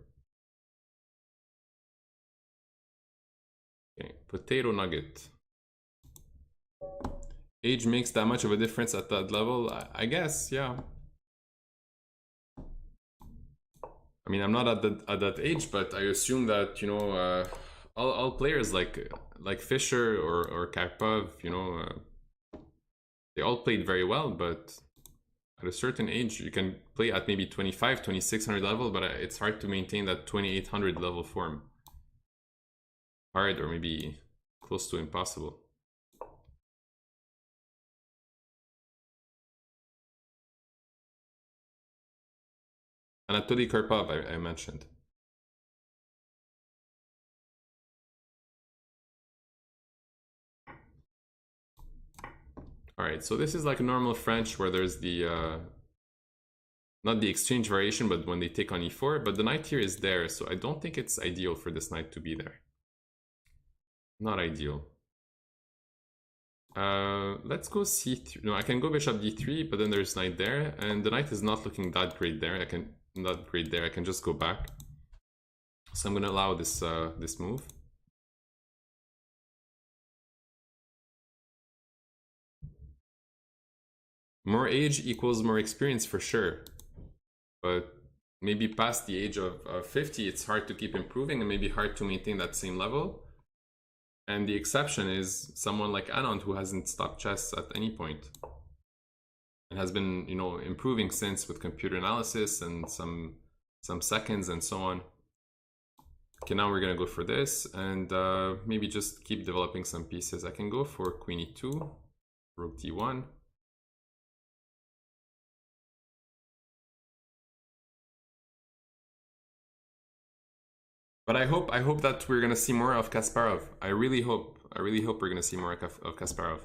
Okay, potato nugget. Age makes that much of a difference at that level? I guess, yeah. I mean, I'm not at that age, but I assume that, you know, all players like Fischer or Karpov, you know, they all played very well, but At a certain age, you can play at maybe 25, 2600 level, but it's hard to maintain that 2800 level form. Hard, or maybe close to impossible. Anatoly Karpov, I mentioned. All right, so this is like a normal French where there's the not the exchange variation, but when they take on e4, but the knight here is there, so I don't think it's ideal for this knight to be there. Not ideal. Let's go c3. No, I can go bishop d3, but then there's knight there, and the knight is not looking that great there. I can just go back. So I'm gonna allow this this move. More age equals more experience for sure, but maybe past the age of 50, it's hard to keep improving and maybe hard to maintain that same level. And the exception is someone like Anand, who hasn't stopped chess at any point and has been, you know, improving since with computer analysis and some seconds and so on. Okay, now we're gonna go for this and maybe just keep developing some pieces. I can go for queen e2, rook d1. But I hope that we're gonna see more of Kasparov. I really hope we're gonna see more of Kasparov.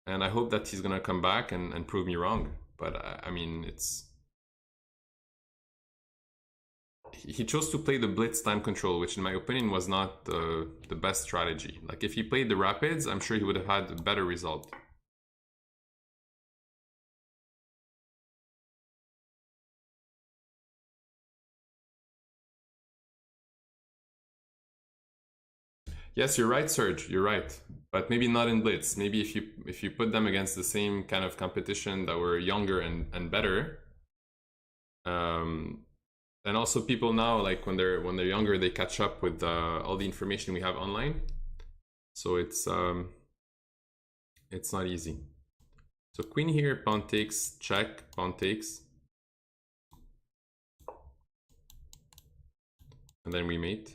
And I hope that he's gonna come back and prove me wrong. But I mean, he chose to play the blitz time control, which in my opinion was not the best strategy. Like if he played the rapids, I'm sure he would have had a better result. Yes, you're right, Serge. You're right, but maybe not in blitz. Maybe if you put them against the same kind of competition that were younger and better, and also people now, like when they're younger, they catch up with all the information we have online. So it's not easy. So queen here, pawn takes, check, pawn takes, and then we mate.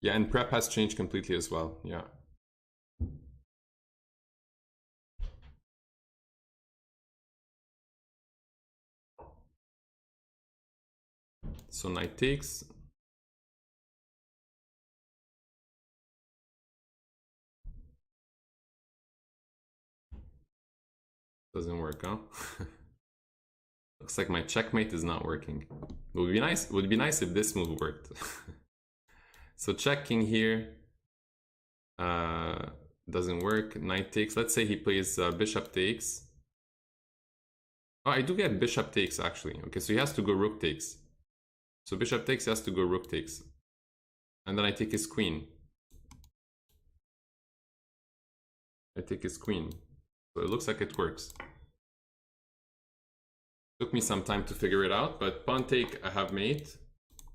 Yeah, and prep has changed completely as well. Yeah. So knight takes. Doesn't work, huh? Looks like my checkmate is not working. It would be nice if this move worked. So check king here. Doesn't work. Knight takes. Let's say he plays bishop takes. Oh, I do get bishop takes actually. Okay, so he has to go rook takes. So bishop takes, he has to go rook takes. And then I take his queen. I take his queen. So it looks like it works. Took me some time to figure it out, but pawn take, I have mate.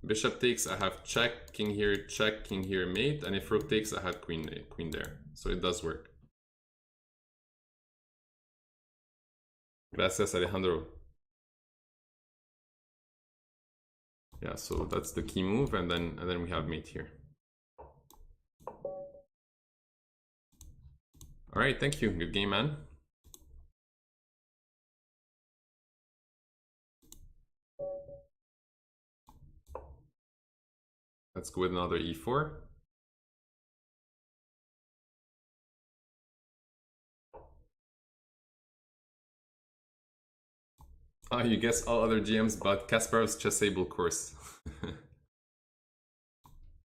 Bishop takes, I have check, king here, mate. And if rook takes, I had queen there. So it does work. Gracias, Alejandro. Yeah, so that's the key move, and then we have mate here. All right, thank you. Good game, man. Let's go with another e4. Oh, you guess all other GMs but Kasparov's Chessable course.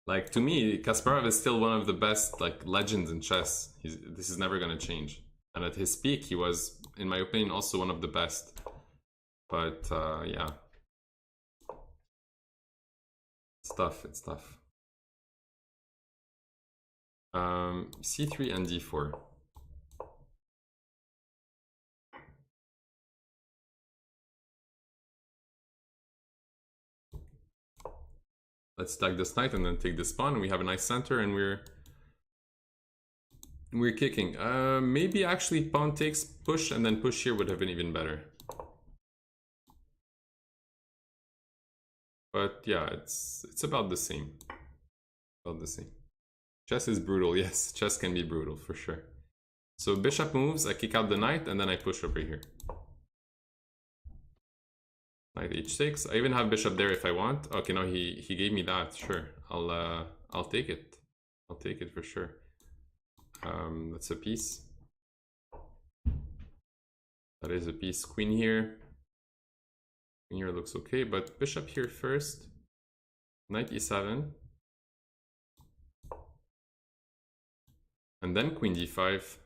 Like, to me, Kasparov is still one of the best, like, legends in chess. This is never gonna change. And at his peak, he was, in my opinion, also one of the best. But, yeah. It's tough, it's tough. C3 and D4. Let's stack this knight and then take this pawn. We have a nice center and we're kicking. Maybe actually pawn takes push and then push here would have been even better. But yeah, it's about the same. About the same. Chess is brutal, yes. Chess can be brutal for sure. So bishop moves, I kick out the knight, and then I push over here. Knight h6. I even have bishop there if I want. Okay, no, he gave me that. Sure, I'll take it. I'll take it for sure. That's a piece. That is a piece. Queen here. Queen here looks okay, but bishop here first. Knight e7. And then queen d5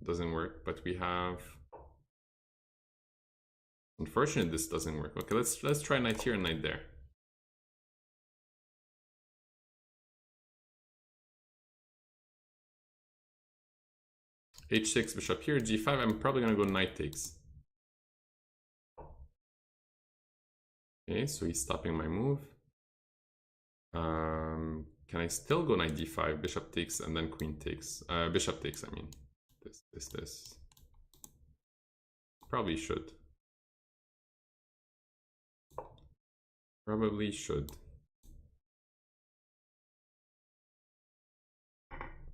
doesn't work, but we have... Unfortunately, this doesn't work. Okay, let's try knight here and knight there. h6, bishop here, g5. I'm probably gonna go knight takes. Okay, so he's stopping my move. Can I still go knight d5, bishop takes, and then queen takes? Bishop takes, I mean. This. Probably should. Probably should.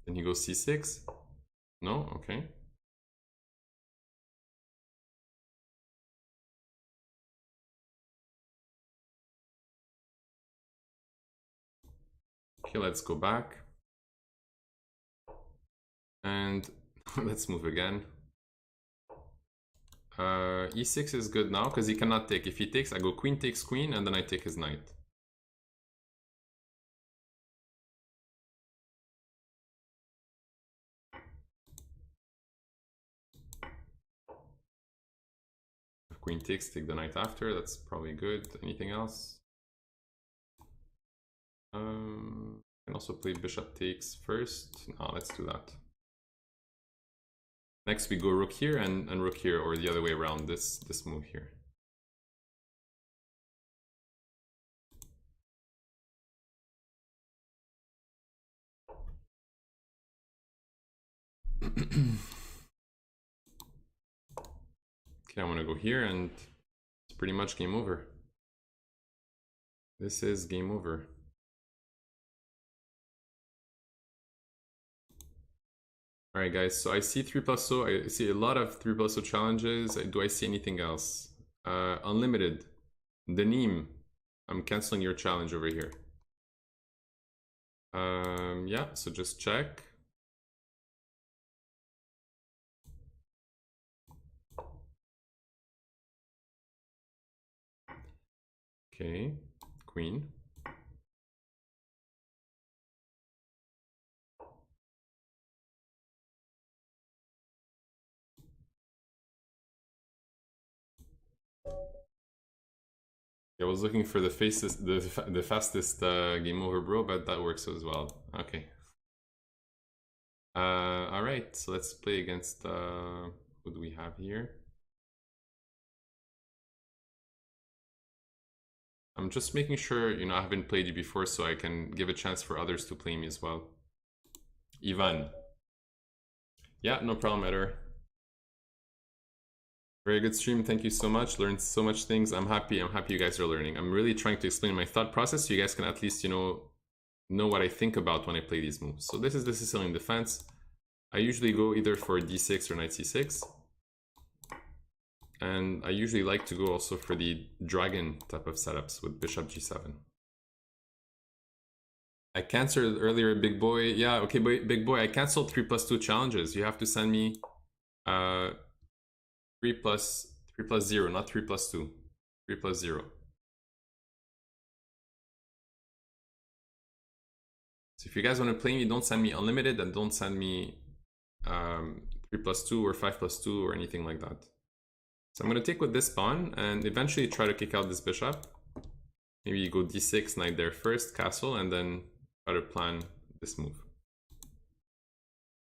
Then he goes c6. No? Okay. Okay, let's go back. And let's move again. E6 is good now because he cannot take. If he takes, I go queen takes queen and then I take his knight. If queen takes, take the knight after. That's probably good. Anything else? Can also play bishop takes first. No, let's do that. Next we go rook here and rook here, or the other way around, this move here. Okay, I want to go here and it's pretty much game over. This is game over. Alright guys, so I see 3+0, I see a lot of 3+0 challenges. Do I see anything else? Unlimited. Denim, I'm canceling your challenge over here. Yeah, so just check. Okay, queen. I was looking for the fastest game over, bro, but that works as well. Okay. All right, so let's play against who do we have here? I'm just making sure, you know, I haven't played you before, so I can give a chance for others to play me as well. Ivan. Yeah, no problem, Eder. Very good stream. Thank you so much. Learned so much things. I'm happy you guys are learning. I'm really trying to explain my thought process so you guys can at least, you know what I think about when I play these moves. So this is the Sicilian defense. I usually go either for d6 or knight c6. And I usually like to go also for the dragon type of setups with bishop g7. I canceled earlier, big boy. Yeah, okay, big boy, I canceled 3+2 challenges. You have to send me 3 plus 0, not 3+2. 3+0. So if you guys want to play me, don't send me unlimited and don't send me 3+2 or 5+2 or anything like that. So I'm going to take with this pawn and eventually try to kick out this bishop. Maybe you go d6, knight there first, castle, and then try to plan this move.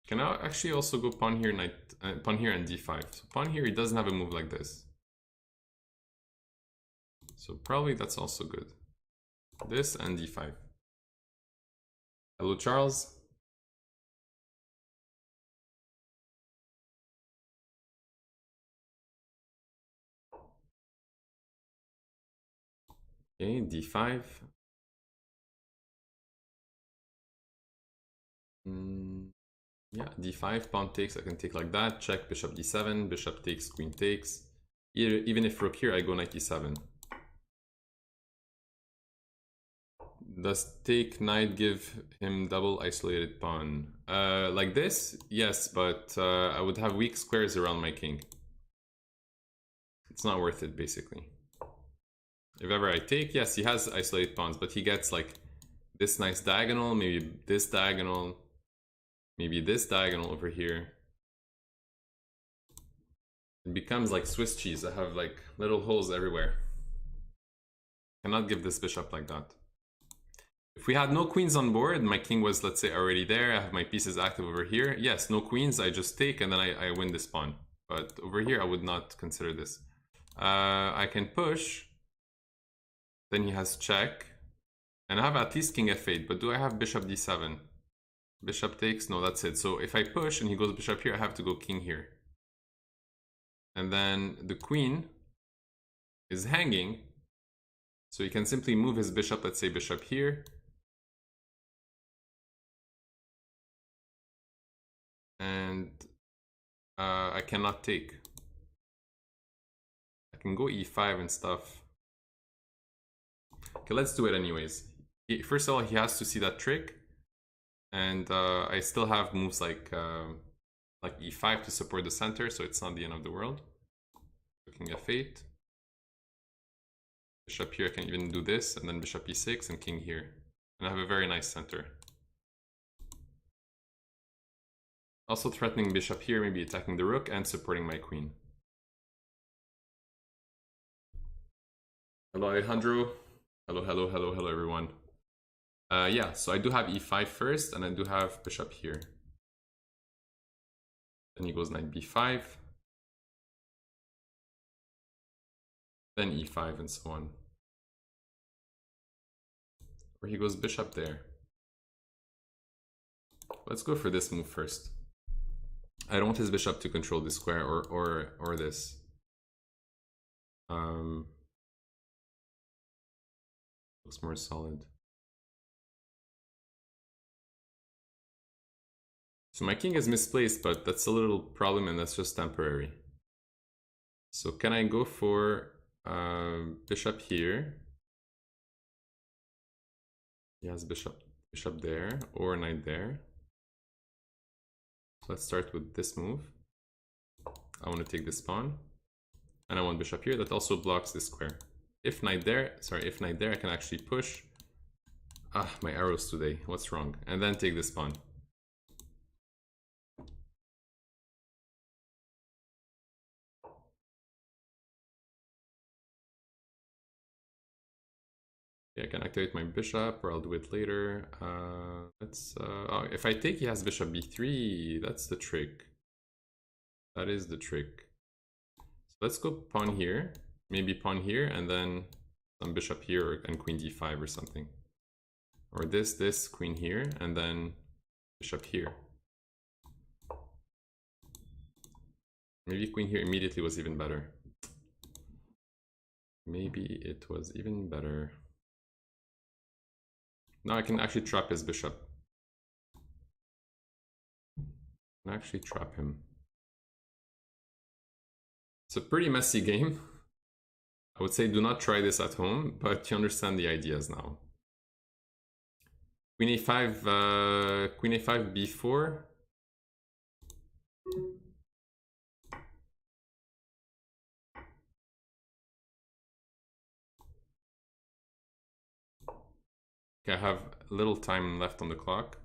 Can I actually also go pawn here, knight, pawn here and d5. So pawn here, he doesn't have a move like this. So probably that's also good. This and d5. Hello, Charles. Okay, d5. Yeah, d5, pawn takes, I can take like that. Check, bishop d7, bishop takes, queen takes. Even if rook here, I go knight e7. Does take knight give him double isolated pawn? Like this? Yes, but I would have weak squares around my king. It's not worth it, basically. If ever I take, yes, he has isolated pawns, but he gets like this nice diagonal, maybe this diagonal, maybe this diagonal over here. It becomes like Swiss cheese. I have like little holes everywhere. Cannot give this bishop like that. If we had no queens on board, my king was, let's say, already there, I have my pieces active over here. Yes, no queens, I just take and then I win this pawn. But over here, I would not consider this. I can push. Then he has check. And I have at least king f8, but do I have bishop d7? Bishop takes? No, that's it. So if I push and he goes bishop here, I have to go king here. And then the queen is hanging. So he can simply move his bishop, let's say bishop here. And I cannot take. I can go e5 and stuff. Okay, let's do it anyways. First of all, he has to see that trick. And I still have moves like e5 to support the center, so it's not the end of the world. King f8. Bishop here, I can even do this, and then bishop e6 and king here. And I have a very nice center. Also threatening bishop here, maybe attacking the rook and supporting my queen. Hello, Alejandro. Hello, everyone. Yeah, so I do have e5 first, and I do have bishop here. Then he goes knight b5. Then e5 and so on. Or he goes bishop there. Let's go for this move first. I don't want his bishop to control this square or this. Looks more solid. So my king is misplaced, but that's a little problem and that's just temporary. So can I go for bishop here? He has bishop there or knight there. So let's start with this move. I want to take this pawn. And I want bishop here. That also blocks this square. If knight there, I can actually push. Ah, my arrows today. What's wrong? And then take this pawn. Yeah, I can activate my bishop, or I'll do it later. Oh, if I take, he has bishop b3. That's the trick. That is the trick. So let's go pawn here. Maybe pawn here, and then some bishop here, and queen d5 or something. Or this, queen here, and then bishop here. Maybe queen here immediately was even better. Maybe it was even better. Now I can actually trap his bishop. I can actually trap him. It's a pretty messy game. I would say do not try this at home, but you understand the ideas now. Queen a5, b4. Okay, I have a little time left on the clock.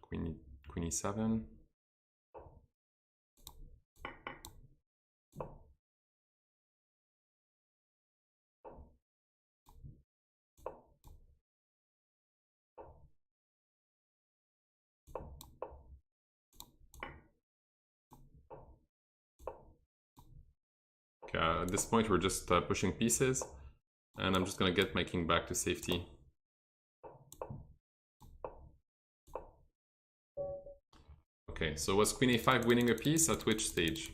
Queen e7. Okay, at this point we're just pushing pieces. And I'm just gonna get my king back to safety. Okay, so was queen a5 winning a piece at which stage?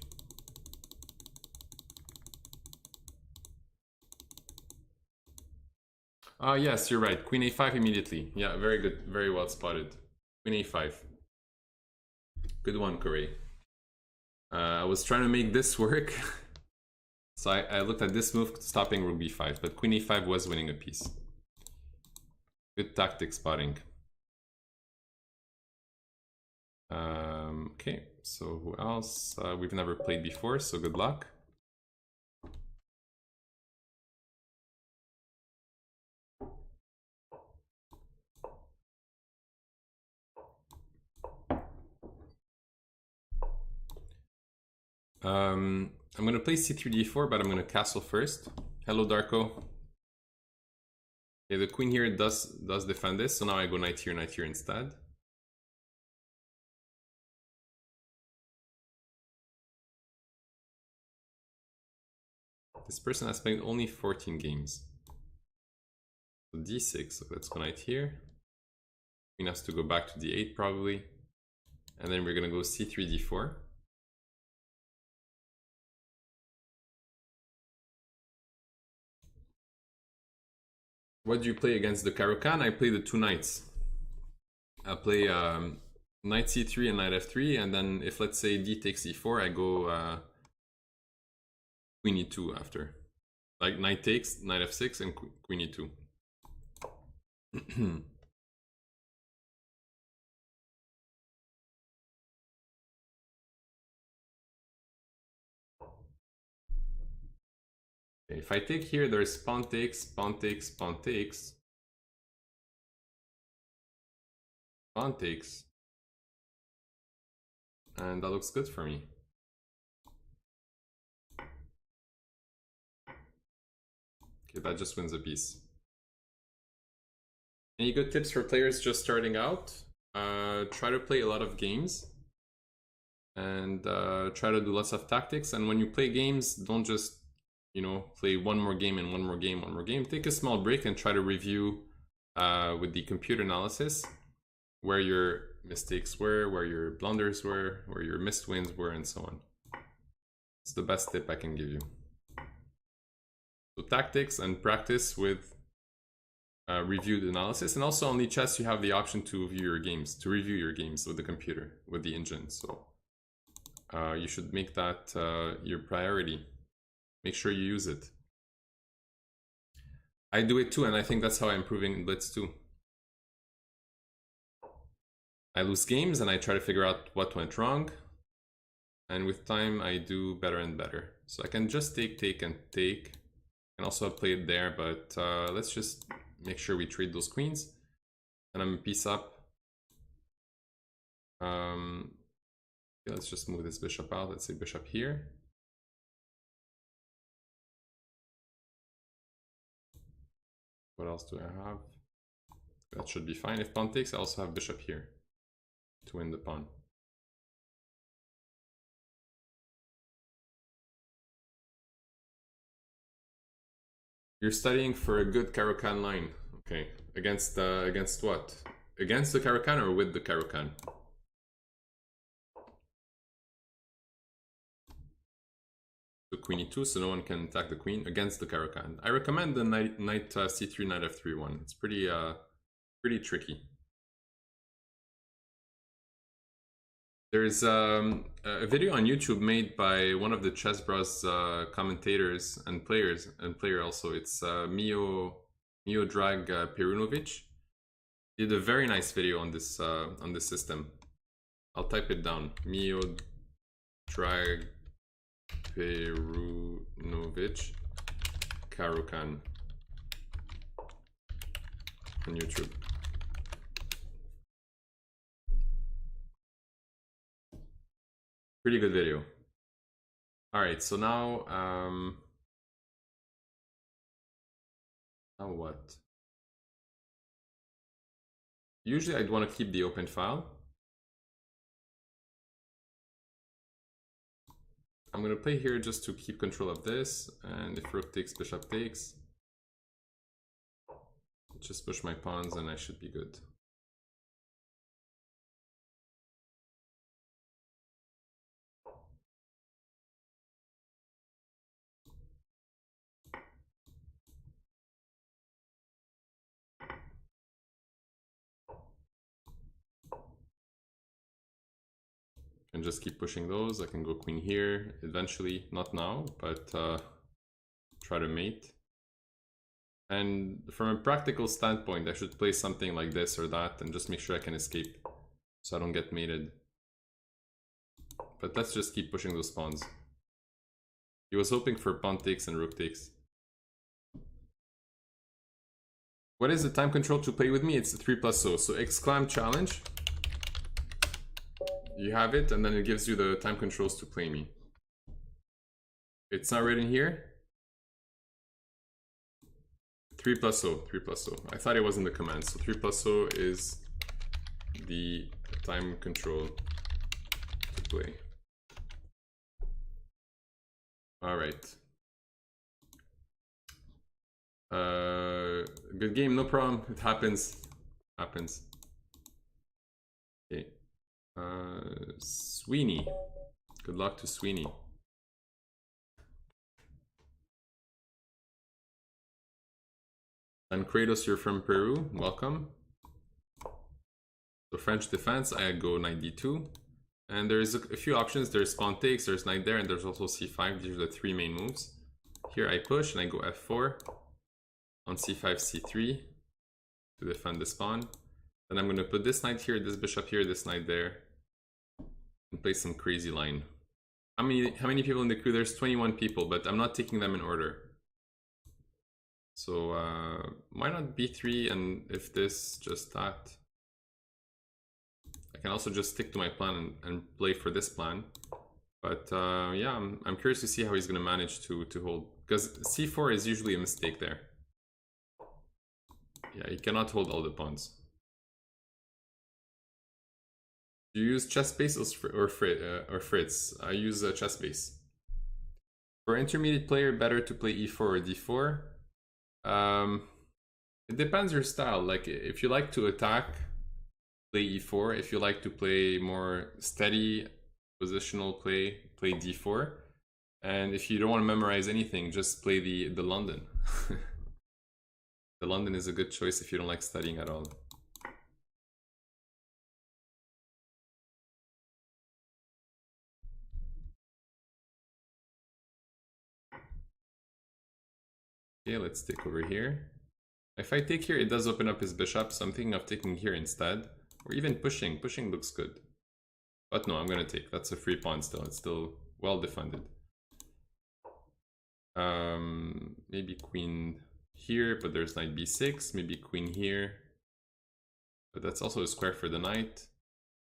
Yes, you're right. Queen a5 immediately. Yeah, very good. Very well spotted. Queen a5. Good one, Corey. I was trying to make this work. So I looked at this move, stopping rook b5, but queen a5 was winning a piece. Good tactic spotting. Okay, so who else? We've never played before, so good luck. I'm going to play c3 d4, but I'm going to castle first. Hello, Darko. Okay, the queen here does defend this, so now I go knight here instead. This person has played only 14 games. So d6, so let's go knight here. Queen has to go back to d8 probably. And then we're going to go c3 d4. What do you play against the Caro-Kann? I play the two knights. I play knight c3 and knight f3, and then if let's say d takes e4, I go queen e2 after. Like knight takes, knight f6, and queen e2. Okay, if I take here, there's pawn takes, pawn takes, pawn takes. Pawn takes. And that looks good for me. Okay, that just wins a piece. Any good tips for players just starting out? Try to play a lot of games. And try to do lots of tactics. And when you play games, don't just, you know, play one more game and one more game, one more game. Take a small break and try to review with the computer analysis where your mistakes were, where your blunders were, where your missed wins were, and so on. It's the best tip I can give you. So tactics and practice with reviewed analysis. And also on Lichess, you have the option to view your games, to review your games with the computer, with the engine. So you should make that your priority. Make sure you use it. I do it too, and I think that's how I'm improving in Blitz too. I lose games and I try to figure out what went wrong. And with time, I do better and better. So I can just take, and take. And also play it there, but let's just make sure we trade those queens. And I'm a piece up. Okay, let's just move this bishop out. Let's say bishop here. What else do I have? That should be fine. If pawn takes, I also have bishop here to win the pawn. You're studying for a good Caro-Kann line. Okay. Against what? Against the Caro-Kann or with the Caro-Kann? The queen e2, so no one can attack the queen against the Caro-Kann. I recommend the knight c3, knight f3 one. It's pretty tricky. There's a video on YouTube made by one of the Chess Bros commentators and player also. It's Mio Drag Perunovic. He did a very nice video on this system. I'll type it down. Mio Drag Perunovic Caro-Kann on YouTube. Pretty good video. All right, so now what? Usually I'd want to keep the open file. I'm going to play here just to keep control of this, and if rook takes, bishop takes, just push my pawns and I should be good. And just keep pushing those. I can go queen here eventually, not now, but try to mate. And from a practical standpoint, I should play something like this or that and just make sure I can escape so I don't get mated. But let's just keep pushing those pawns. He was hoping for pawn takes and rook takes. What is the time control to play with me? It's the 3+0. So exclam challenge. You have it, and then it gives you the time controls to play me. It's not written here. 3+0, 3+0. I thought it was in the command. So 3+0 is the time control to play. All right. Good game, no problem. It happens. Happens. Okay. Sweeney. Good luck to Sweeney. And Kratos, you're from Peru. Welcome. So French defense, I go knight d2. And there's a few options. There's pawn takes, there's knight there, and there's also c5. These are the three main moves. Here I push and I go f4. On c5, c3 to defend this pawn. Then I'm going to put this knight here, this bishop here, this knight there, and play some crazy line. How many people in the crew? There's 21 people, but I'm not taking them in order. So why not b3, and if this, just that. I can also just stick to my plan and play for this plan. But yeah, I'm curious to see how he's going to manage to hold, because c4 is usually a mistake there. Yeah, he cannot hold all the pawns. Do you use chess base or Fritz? I use chess base. For intermediate player, better to play e4 or d4. It depends your style. Like if you like to attack, play e4. If you like to play more steady positional play d4. And if you don't want to memorize anything, just play the London. The London is a good choice if you don't like studying at all. Okay, let's take over here. If I take here, it does open up his bishop, so I'm thinking of taking here instead. Or even pushing. Pushing looks good. But no, I'm going to take. That's a free pawn still. It's still well defended. Maybe queen here, but there's knight b6. Maybe queen here. But that's also a square for the knight.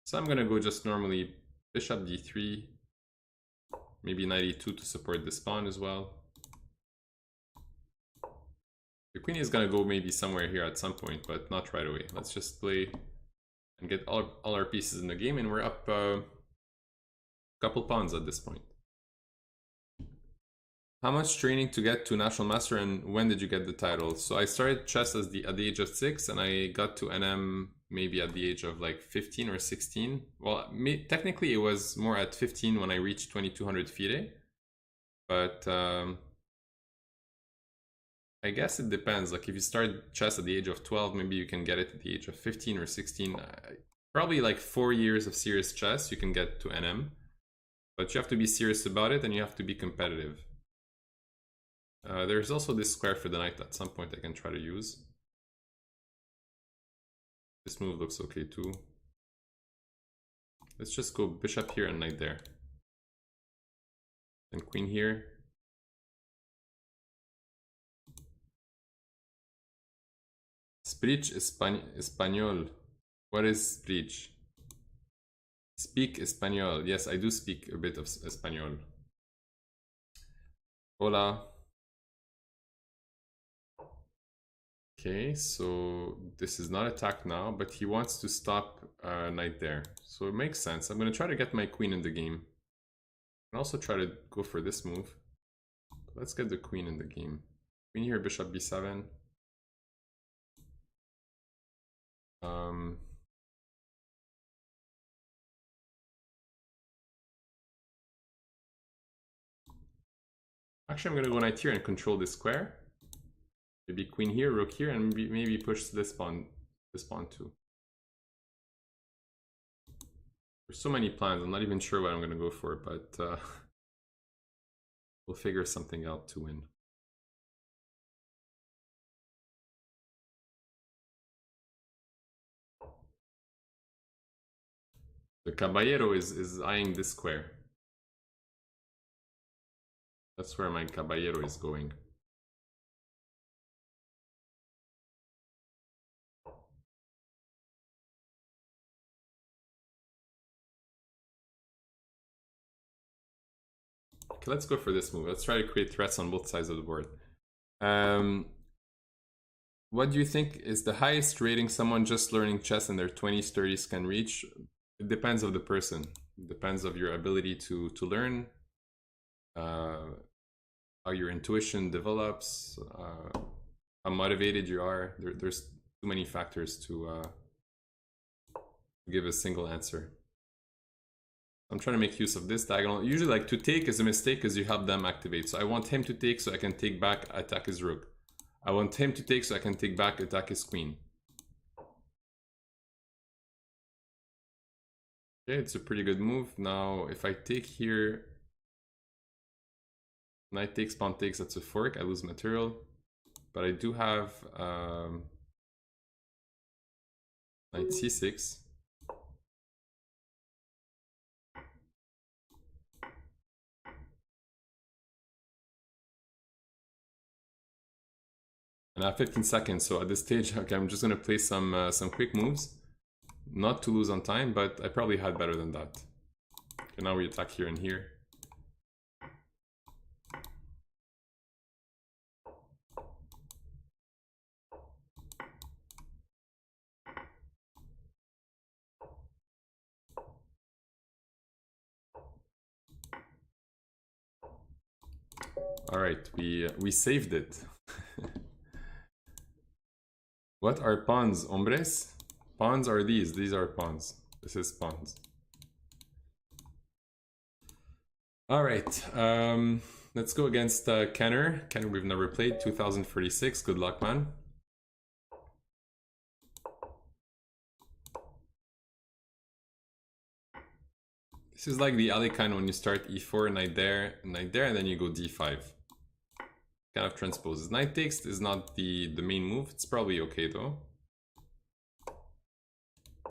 So I'm going to go just normally bishop d3. Maybe knight e2 to support this pawn as well. The queen is going to go maybe somewhere here at some point, but not right away. Let's just play and get all our pieces in the game, and we're up a couple pawns at this point. How much training to get to National Master, and when did you get the title? So I started chess at the age of 6, and I got to NM maybe at the age of like 15 or 16. Well, technically it was more at 15 when I reached 2200 FIDE. But I guess it depends. Like if you start chess at the age of 12, maybe you can get it at the age of 15 or 16. Probably like 4 years of serious chess, you can get to NM. But you have to be serious about it, and you have to be competitive. There's also this square for the knight at some point I can try to use. This move looks okay too. Let's just go bishop here and knight there. And queen here. Speech Espanol. What is speech? Speak Espanol. Yes, I do speak a bit of Espanol. Hola. Okay, so this is not attack now, but he wants to stop knight there. So it makes sense. I'm going to try to get my queen in the game. And also try to go for this move. But let's get the queen in the game. Queen here, bishop b7. Actually, I'm going to go knight here and control this square. Maybe queen here, rook here, and maybe push this pawn too. There's so many plans. I'm not even sure what I'm gonna go for, but we'll figure something out to win. The caballero is eyeing this square. That's where my caballero is going. Okay, let's go for this move. Let's try to create threats on both sides of the board. What do you think is the highest rating someone just learning chess in their 20s, 30s can reach? It depends of the person. It depends of your ability to learn, how your intuition develops, how motivated you are. There's too many factors to give a single answer. I'm trying to make use of this diagonal. Usually, like, to take is a mistake because you help them activate. So I want him to take so I can take back, attack his rook. I want him to take so I can take back, attack his queen. Okay, it's a pretty good move. Now, if I take here, knight takes, pawn takes, that's a fork. I lose material. But I do have knight c6. And I have 15 seconds, so at this stage, okay, I'm just gonna play some quick moves, not to lose on time, but I probably had better than that. Okay, now we attack here and here. All right, we saved it. What are pawns, hombres? Pawns are these. These are pawns. This is pawns. All right, let's go against Kenner. Kenner we've never played, 2046. Good luck, man. This is like the Alekhine when you start e4, knight there, and then you go d5. Kind of transposes. Knight takes is not the main move. It's probably okay though.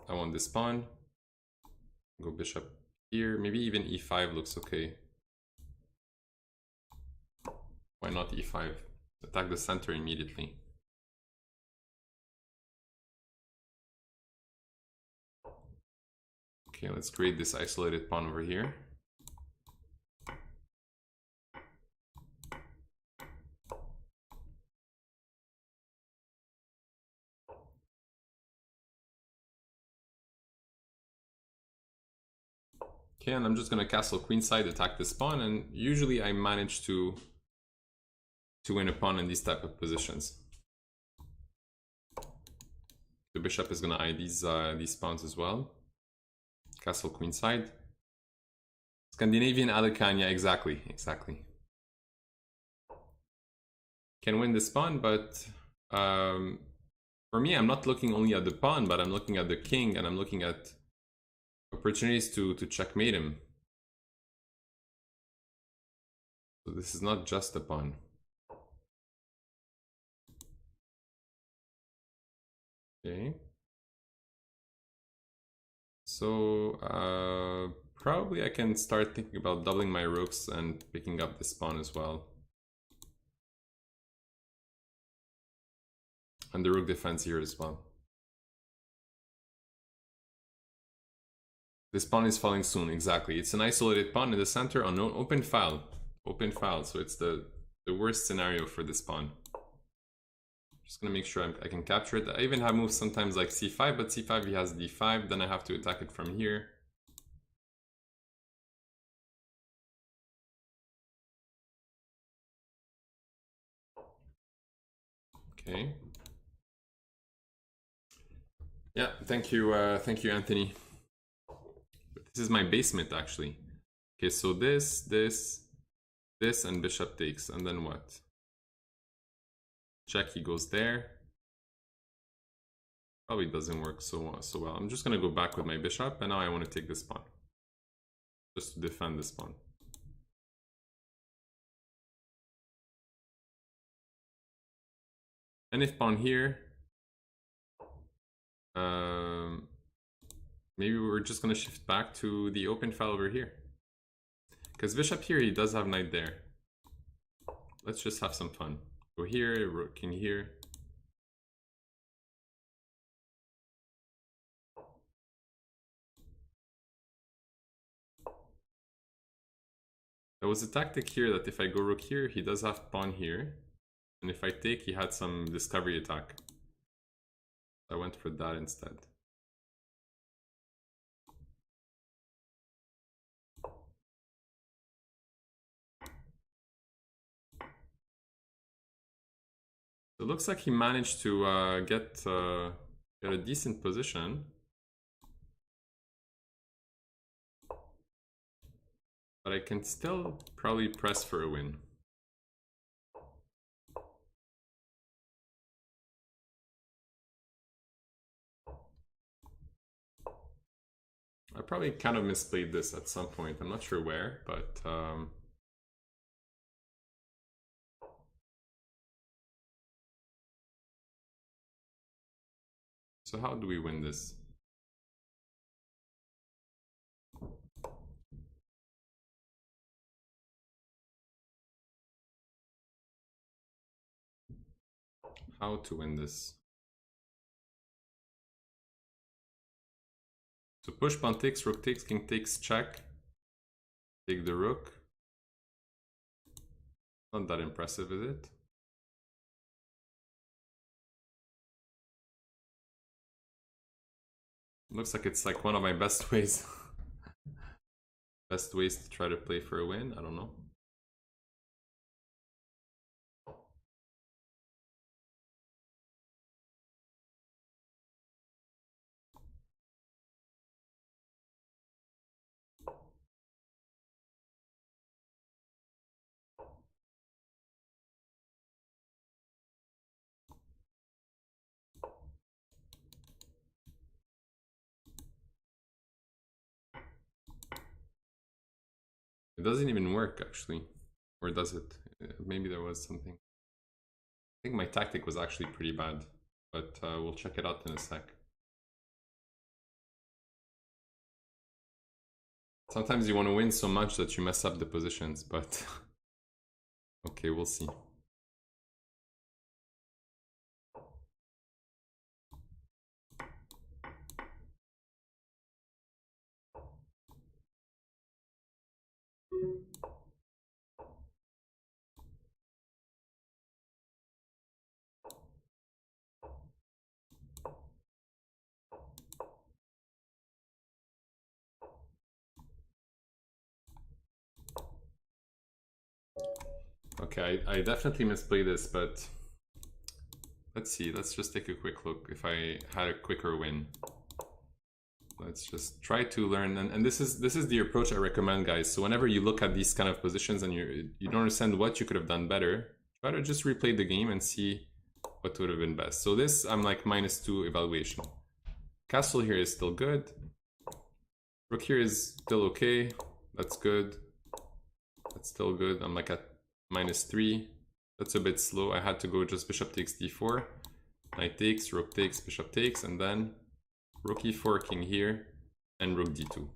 I want this pawn. Go bishop here. Maybe even e5 looks okay. Why not e5? Attack the center immediately. Okay, let's create this isolated pawn over here. Okay, and I'm just gonna castle queenside, attack this pawn, and usually I manage to win a pawn in these type of positions. The bishop is gonna eye these pawns as well. Castle queenside. Scandinavian Alekhine, yeah, exactly. Can win this pawn, but for me, I'm not looking only at the pawn, but I'm looking at the king, and I'm looking at opportunities to checkmate him. So this is not just a pawn. Okay. So probably I can start thinking about doubling my rooks and picking up this pawn as well. And the rook defense here as well. This pawn is falling soon, exactly. It's an isolated pawn in the center on open file. Open file, so it's the worst scenario for this pawn. Just gonna make sure I can capture it. I even have moves sometimes like c5, but c5 he has d5, then I have to attack it from here. Okay. Yeah, thank you, Anthony. This is my basement, actually. Okay, so this, and bishop takes, and then what? Check, he goes there. probably doesn't work so well. I'm just gonna go back with my bishop, and now I want to take this pawn. Just to defend this pawn. And if pawn here, maybe we're just gonna shift back to the open file over here. Because bishop here, he does have knight there. Let's just have some fun. Go here, rook king here. There was a tactic here that if I go rook here, he does have pawn here. And if I take, he had some discovery attack. I went for that instead. It looks like he managed to get a decent position. But I can still probably press for a win. I probably kind of misplayed this at some point. I'm not sure where, but so how do we win this? How to win this? So push, pawn takes, rook takes, king takes, check. Take the rook. Not that impressive, is it? Looks like it's like one of my best ways. Best ways to try to play for a win, I don't know. It doesn't even work, actually. Or does it? Maybe there was something. I think my tactic was actually pretty bad, but we'll check it out in a sec. Sometimes you want to win so much that you mess up the positions, but okay, we'll see. Okay, I definitely misplayed this, but let's see. Let's just take a quick look if I had a quicker win. Let's just try to learn, and this is the approach I recommend, guys. So whenever you look at these kind of positions and you don't understand what you could have done better, try to just replay the game and see what would have been best. So this, I'm like -2 evaluation. Castle here is still good. Rook here is still okay. That's good. That's still good. I'm like at -3. That's a bit slow. I had to go just bishop takes d4. Knight takes, rook takes, bishop takes, and then rook e4, king here, and rook d2.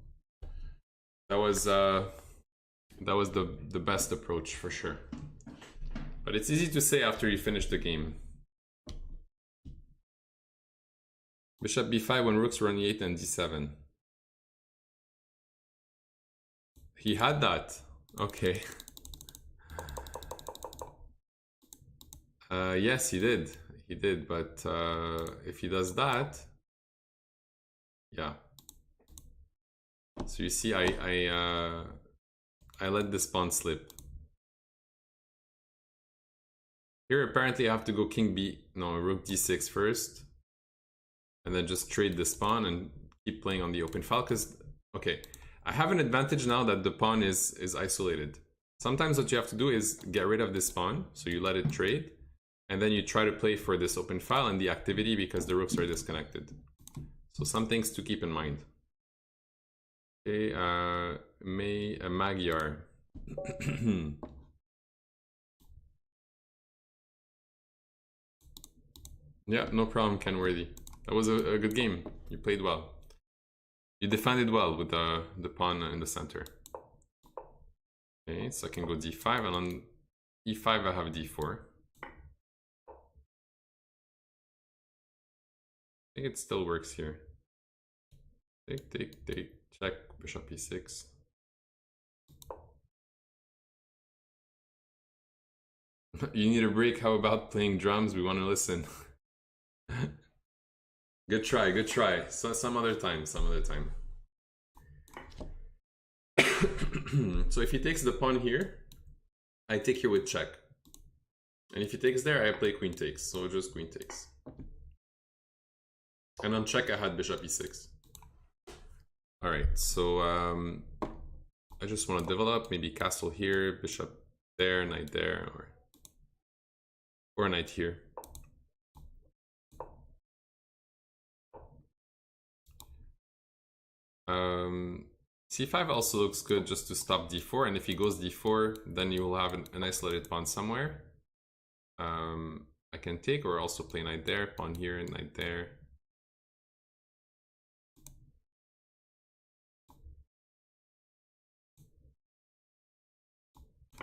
That was the best approach for sure. But it's easy to say after you finish the game. Bishop b5 when rooks were on e8 and d7. He had that. Okay. Yes, he did. He did, but if he does that, yeah. So you see, I let this pawn slip. Here, apparently, I have to go rook d6 first, and then just trade this pawn and keep playing on the open file. Because, okay, I have an advantage now that the pawn is isolated. Sometimes what you have to do is get rid of this pawn, so you let it trade, And then you try to play for this open file and the activity because the rooks are disconnected. So some things to keep in mind. Okay, Magyar. Yeah, no problem, Kenworthy. That was a good game. You played well. You defended well with the pawn in the center. Okay, so I can go d5, and on e5 I have d4. I think it still works here. Take, check, bishop e6. You need a break, how about playing drums? We want to listen. Good try, good try. So some other time, some other time. So if he takes the pawn here, I take here with check. And if he takes there, I play queen takes. So just queen takes. And on check, I had bishop e6. Alright, so I just want to develop, maybe castle here, bishop there, knight there, or knight here. C5 also looks good just to stop d4, and if he goes d4, then you will have an isolated pawn somewhere. I can take or also play knight there, pawn here, knight there.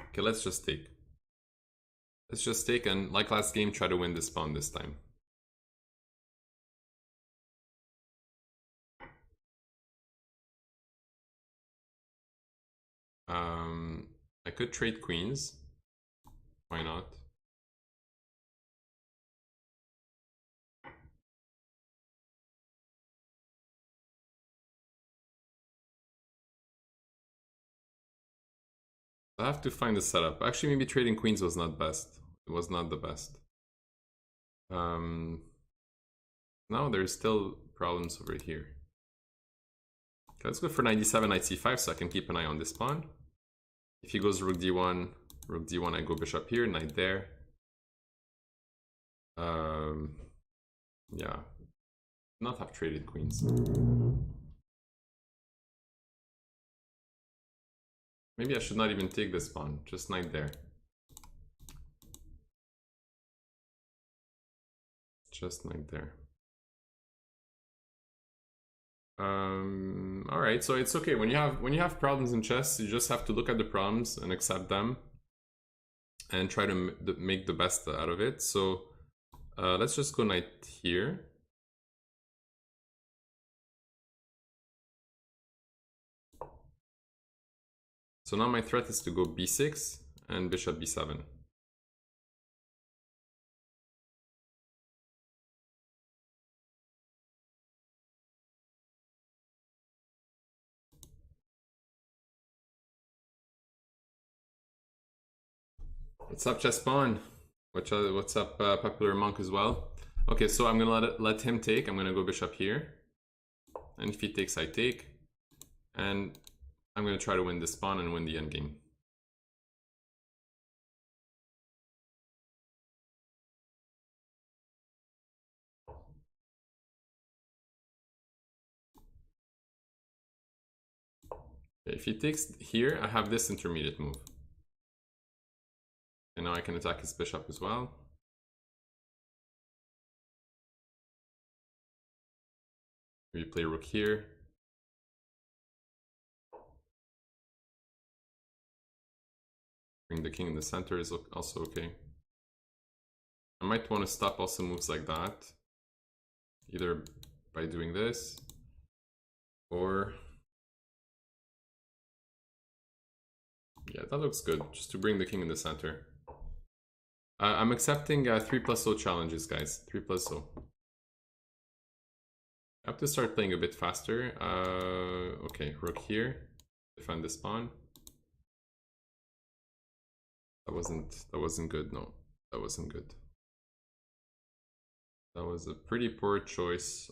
Okay, let's just take. Let's just take, and like last game, try to win this pawn this time. I could trade queens. Why not? I have to find the setup. Actually, maybe trading queens was not best. It was not the best. Now there's still problems over here. Okay, let's go for knight d7, knight c5, so I can keep an eye on this pawn. If he goes rook d1, I go bishop here, knight there. Yeah, not have traded queens. Maybe I should not even take this pawn, just knight there. Just knight there. All right, so it's okay when you have problems in chess. You just have to look at the problems and accept them, and try to make the best out of it. So let's just go knight here. So now my threat is to go b6 and bishop b7. What's up, Chess Spawn? What's up, Popular Monk as well? Okay, so I'm gonna let him take. I'm gonna go bishop here, and if he takes, I take, and I'm gonna try to win this pawn and win the endgame. If he takes here, I have this intermediate move. And now I can attack his bishop as well. Maybe play rook here. Bring the king in the center is also okay. I might want to stop also moves like that. Either by doing this, or... yeah, that looks good, just to bring the king in the center. I'm accepting 3+0 challenges, guys. 3+0. I have to start playing a bit faster. Okay, rook here. Defend this pawn. That wasn't good. No, that wasn't good. That was a pretty poor choice.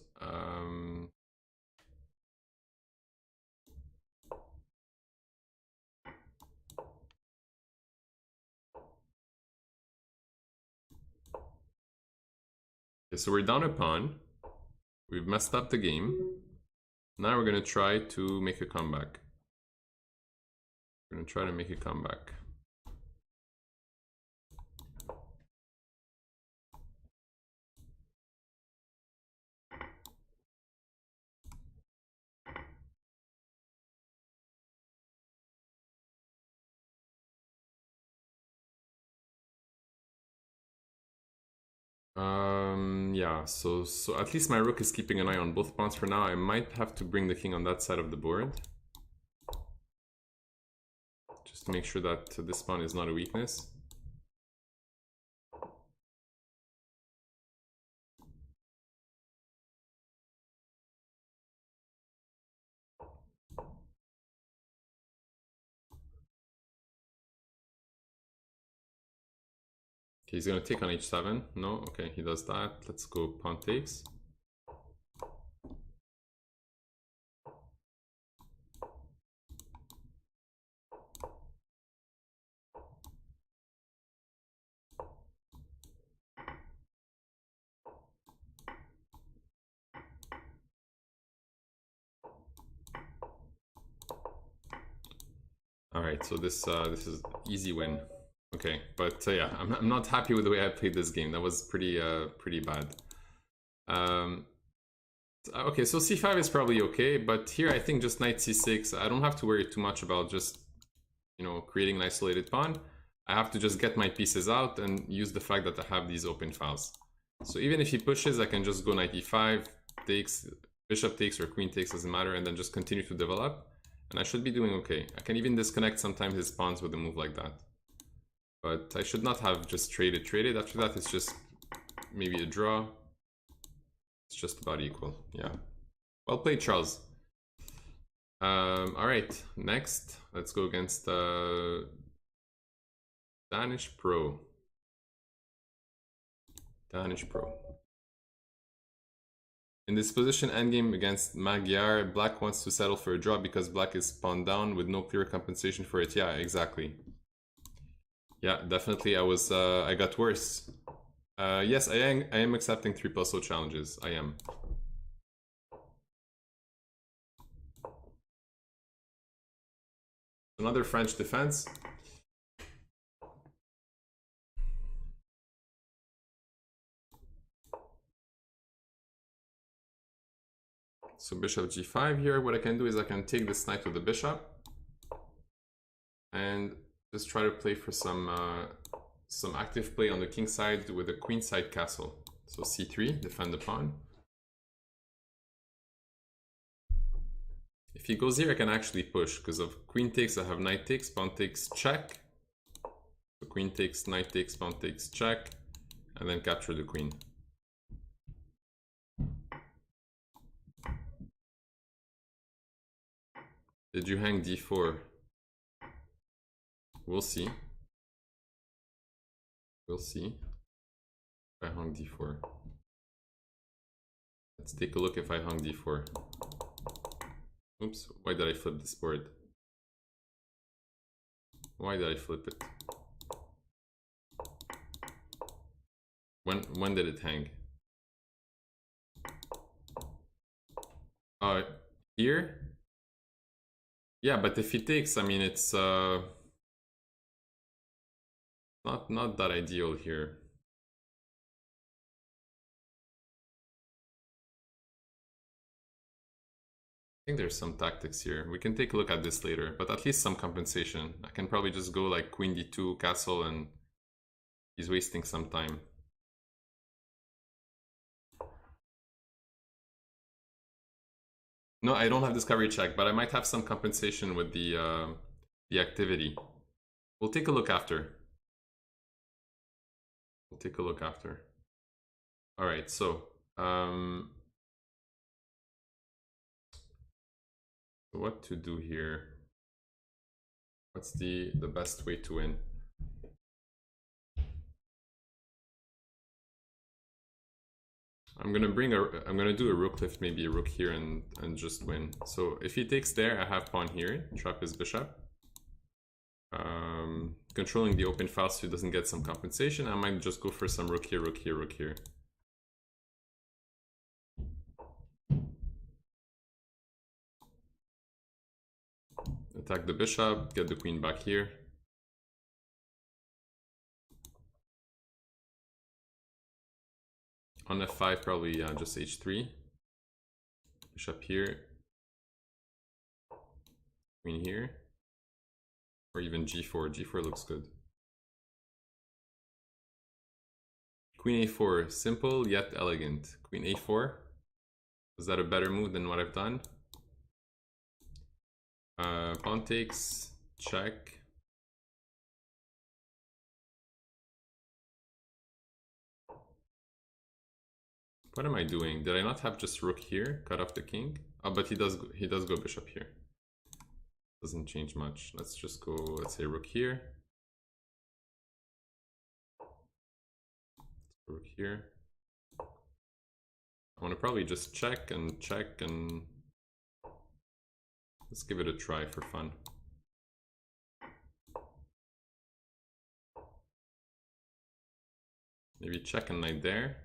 Okay, so we're down a pawn. We've messed up the game. Now we're gonna try to make a comeback. We're gonna try to make a comeback. Yeah, so at least my rook is keeping an eye on both pawns for now. I might have to bring the king on that side of the board. Just to make sure that this pawn is not a weakness. Okay, he's gonna take on h7. No, okay, he does that. Let's go pawn takes. All right, so this is easy win. Okay, but yeah, I'm not happy with the way I played this game. That was pretty bad. Okay, so c5 is probably okay, but here I think just knight c6. I don't have to worry too much about just, you know, creating an isolated pawn. I have to just get my pieces out and use the fact that I have these open files. So even if he pushes, I can just go knight e5, takes, bishop takes or queen takes, doesn't matter, and then just continue to develop. And I should be doing okay. I can even disconnect sometimes his pawns with a move like that. But I should not have just traded. After that, it's just maybe a draw. It's just about equal. Yeah. Well played, Charles. All right. Next, let's go against Danish Pro. Danish Pro. In this position endgame against Magyar, black wants to settle for a draw because black is pawned down with no clear compensation for it. Yeah, exactly. Yeah, definitely. I got worse. Yes, I am accepting 3+0 challenges. I am. Another French defense. So bishop g5 here. What I can do is I can take this knight with the bishop and just try to play for some active play on the king side with a queen side castle. So c3, defend the pawn. If he goes here, I can actually push because of queen takes. I have knight takes, pawn takes, check. So queen takes, knight takes, pawn takes, check, and then capture the queen. Did you hang d4? We'll see. We'll see. If I hung d4. Let's take a look if I hung d4. Oops, why did I flip this board? Why did I flip it? When did it hang? Here? Yeah, but if he takes, I mean, it's not that ideal here. I think there's some tactics here. We can take a look at this later, but at least some compensation. I can probably just go like queen d2, castle, and he's wasting some time. No, I don't have discovery check, but I might have some compensation with the activity. We'll take a look after. We'll take a look after. All right, so what to do here? What's the best way to win? I'm gonna do a rook lift, maybe a rook here and just win. So if he takes there, I have pawn here, trap his bishop. Controlling the open file so he doesn't get some compensation. I might just go for some rook here, rook here, rook here. Attack the bishop, get the queen back here. On f5, probably just h3. Bishop here. Queen here. Or even g4. g4 looks good. Queen a4, simple yet elegant. Queen a4. Is that a better move than what I've done? Pawn takes, check. What am I doing? Did I not have just rook here? Cut off the king? Oh, but he does go bishop here. Doesn't change much. Let's just go, let's say rook here. Rook here. I want to probably just check and let's give it a try for fun. Maybe check and knight there.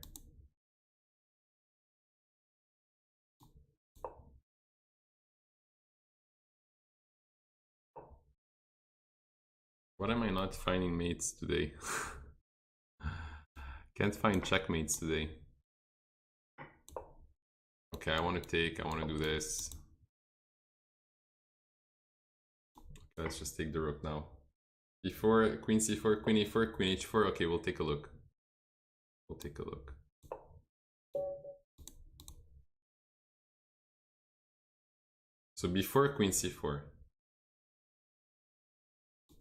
What am I not finding mates today? Can't find checkmates today. Okay, I want to take, I want to do this. Okay, let's just take the rook now. Before queen c4, queen a4, queen h4. Okay, we'll take a look. We'll take a look. So before queen c4.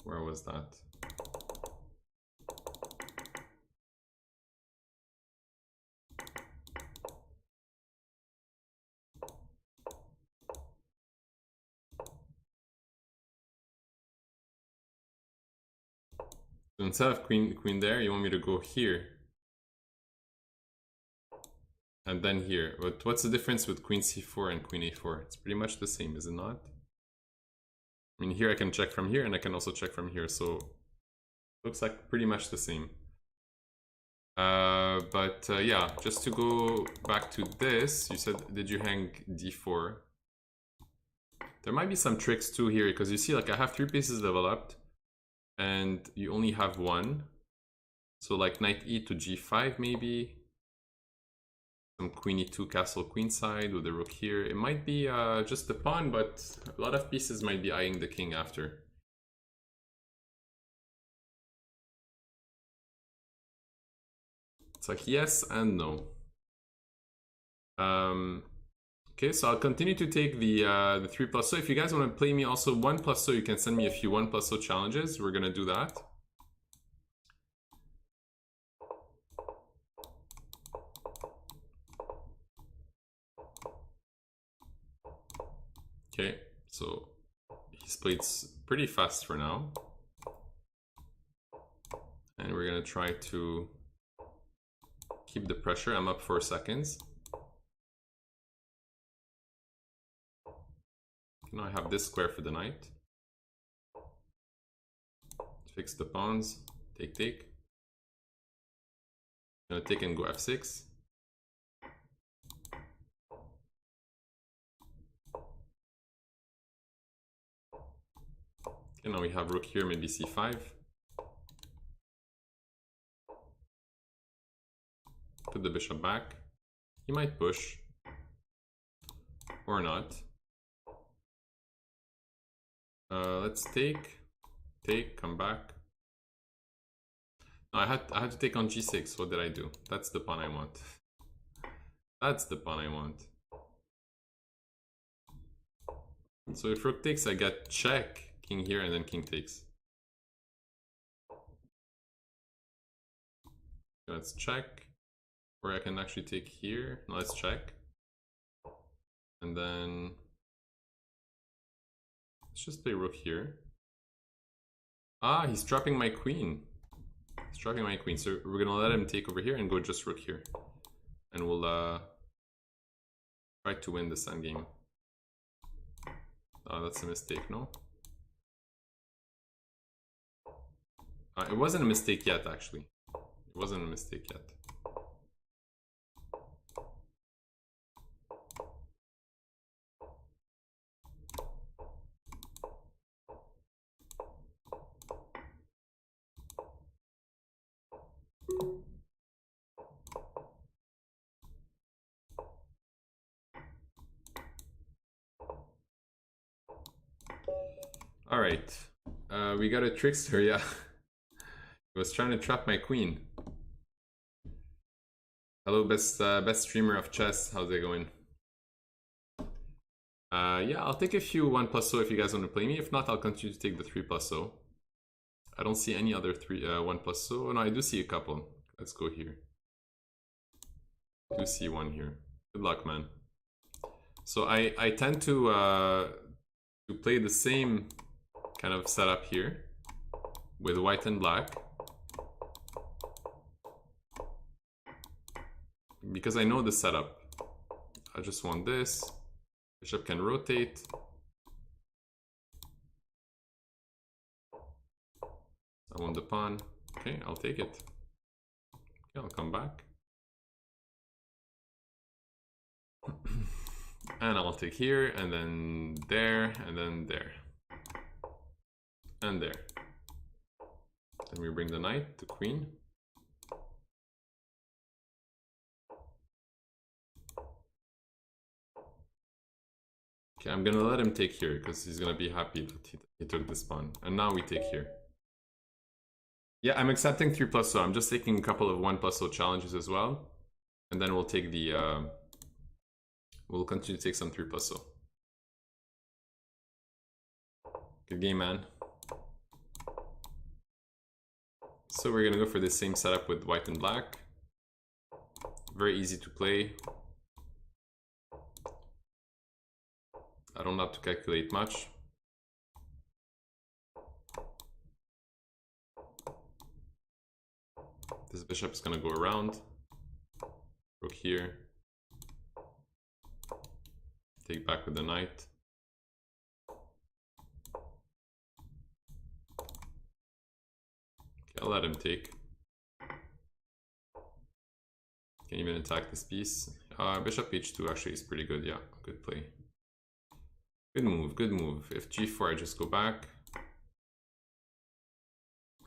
Where was that? So instead of queen there, you want me to go here. And then here. But what's the difference with queen c4 and queen a4? It's pretty much the same, is it not? I mean, here I can check from here and I can also check from here. So looks like pretty much the same. Yeah, just to go back to this, you said, did you hang d4? There might be some tricks too here, because you see, like, I have 3 pieces developed and you only have 1. So like knight e to g5 maybe. Some queen e2 castle queenside with the rook here. It might be just the pawn, but a lot of pieces might be eyeing the king after. It's like yes and no. Okay, so I'll continue to take the 3+. So if you guys want to play me also 1+, so you can send me a few 1+, so challenges. We're gonna do that. Okay, so he's played pretty fast for now. And we're gonna try to keep the pressure. I'm up 4 seconds. Now I have this square for the knight. Fix the pawns. Take, take. I'm gonna take and go f6. Okay, now we have rook here, maybe c5. Put the bishop back. He might push. Or not. Let's take, come back. No, I had to take on g6. What did I do? That's the pawn I want. That's the pawn I want. So if rook takes, I get check, king here, and then king takes. Let's check. Or I can actually take here. No, let's check. And then let's just play rook here. Ah, he's dropping my queen. He's dropping my queen. So we're gonna let him take over here and go just rook here. And we'll try to win this endgame. That's a mistake, no? It wasn't a mistake yet, actually. It wasn't a mistake yet. All right, we got a trickster. Yeah, he was trying to trap my queen. Hello, best streamer of chess. How's it going? Yeah, I'll take a few 1+0 if you guys want to play me. If not, I'll continue to take the 3+0. I don't see any other 1+0. Oh, no, I do see a couple. Let's go here. I do see one here. Good luck, man. So I tend to play the same kind of setup here with white and black, because I know the setup. I just want this. Bishop can rotate. I want the pawn. Okay, I'll take it. Okay, I'll come back. And I'll take here, and then there, and then there. And there. Then we bring the knight to queen. Okay, I'm gonna let him take here because he's gonna be happy that he took this pawn. And now we take here. Yeah, I'm accepting 3+0. I'm just taking a couple of 1+0 challenges as well. And then we'll take the we'll continue to take some 3+0. Good game, man. So we're gonna go for the same setup with white and black. Very easy to play. I don't have to calculate much. This bishop is gonna go around. Rook here. Take back with the knight. Okay, I'll let him take. Can even attack this piece. Bishop h2 actually is pretty good. Yeah, good play. Good move, good move. If g4, I just go back.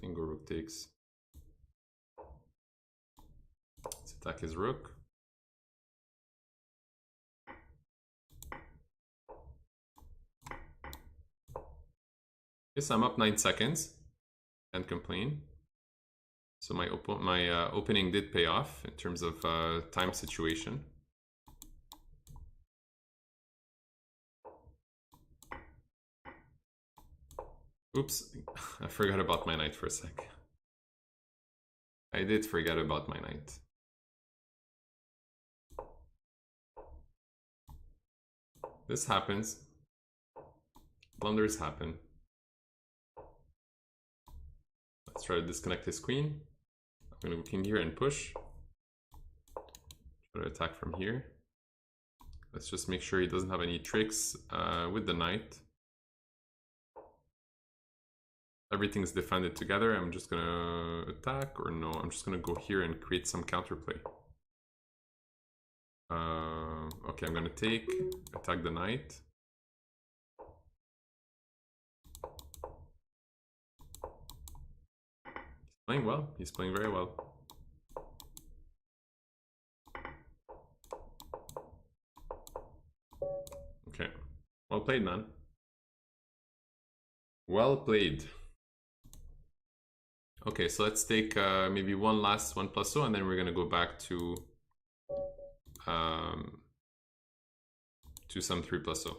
And go rook takes. Let's attack his rook. Yes, I'm up 9 seconds. Can't complain. So my opening did pay off in terms of time situation. Oops, I forgot about my knight for a sec. I did forget about my knight. This happens. Blunders happen. Let's try to disconnect his queen. I'm gonna go king here and push. Try to attack from here. Let's just make sure he doesn't have any tricks with the knight. Everything's defended together. I'm just gonna attack, or no, I'm just gonna go here and create some counterplay. Okay, I'm gonna attack the knight. He's playing well. He's playing very well. Okay, well played, man. Well played. Okay, so let's take maybe one last 1+0, and then we're gonna go back to some 3+0.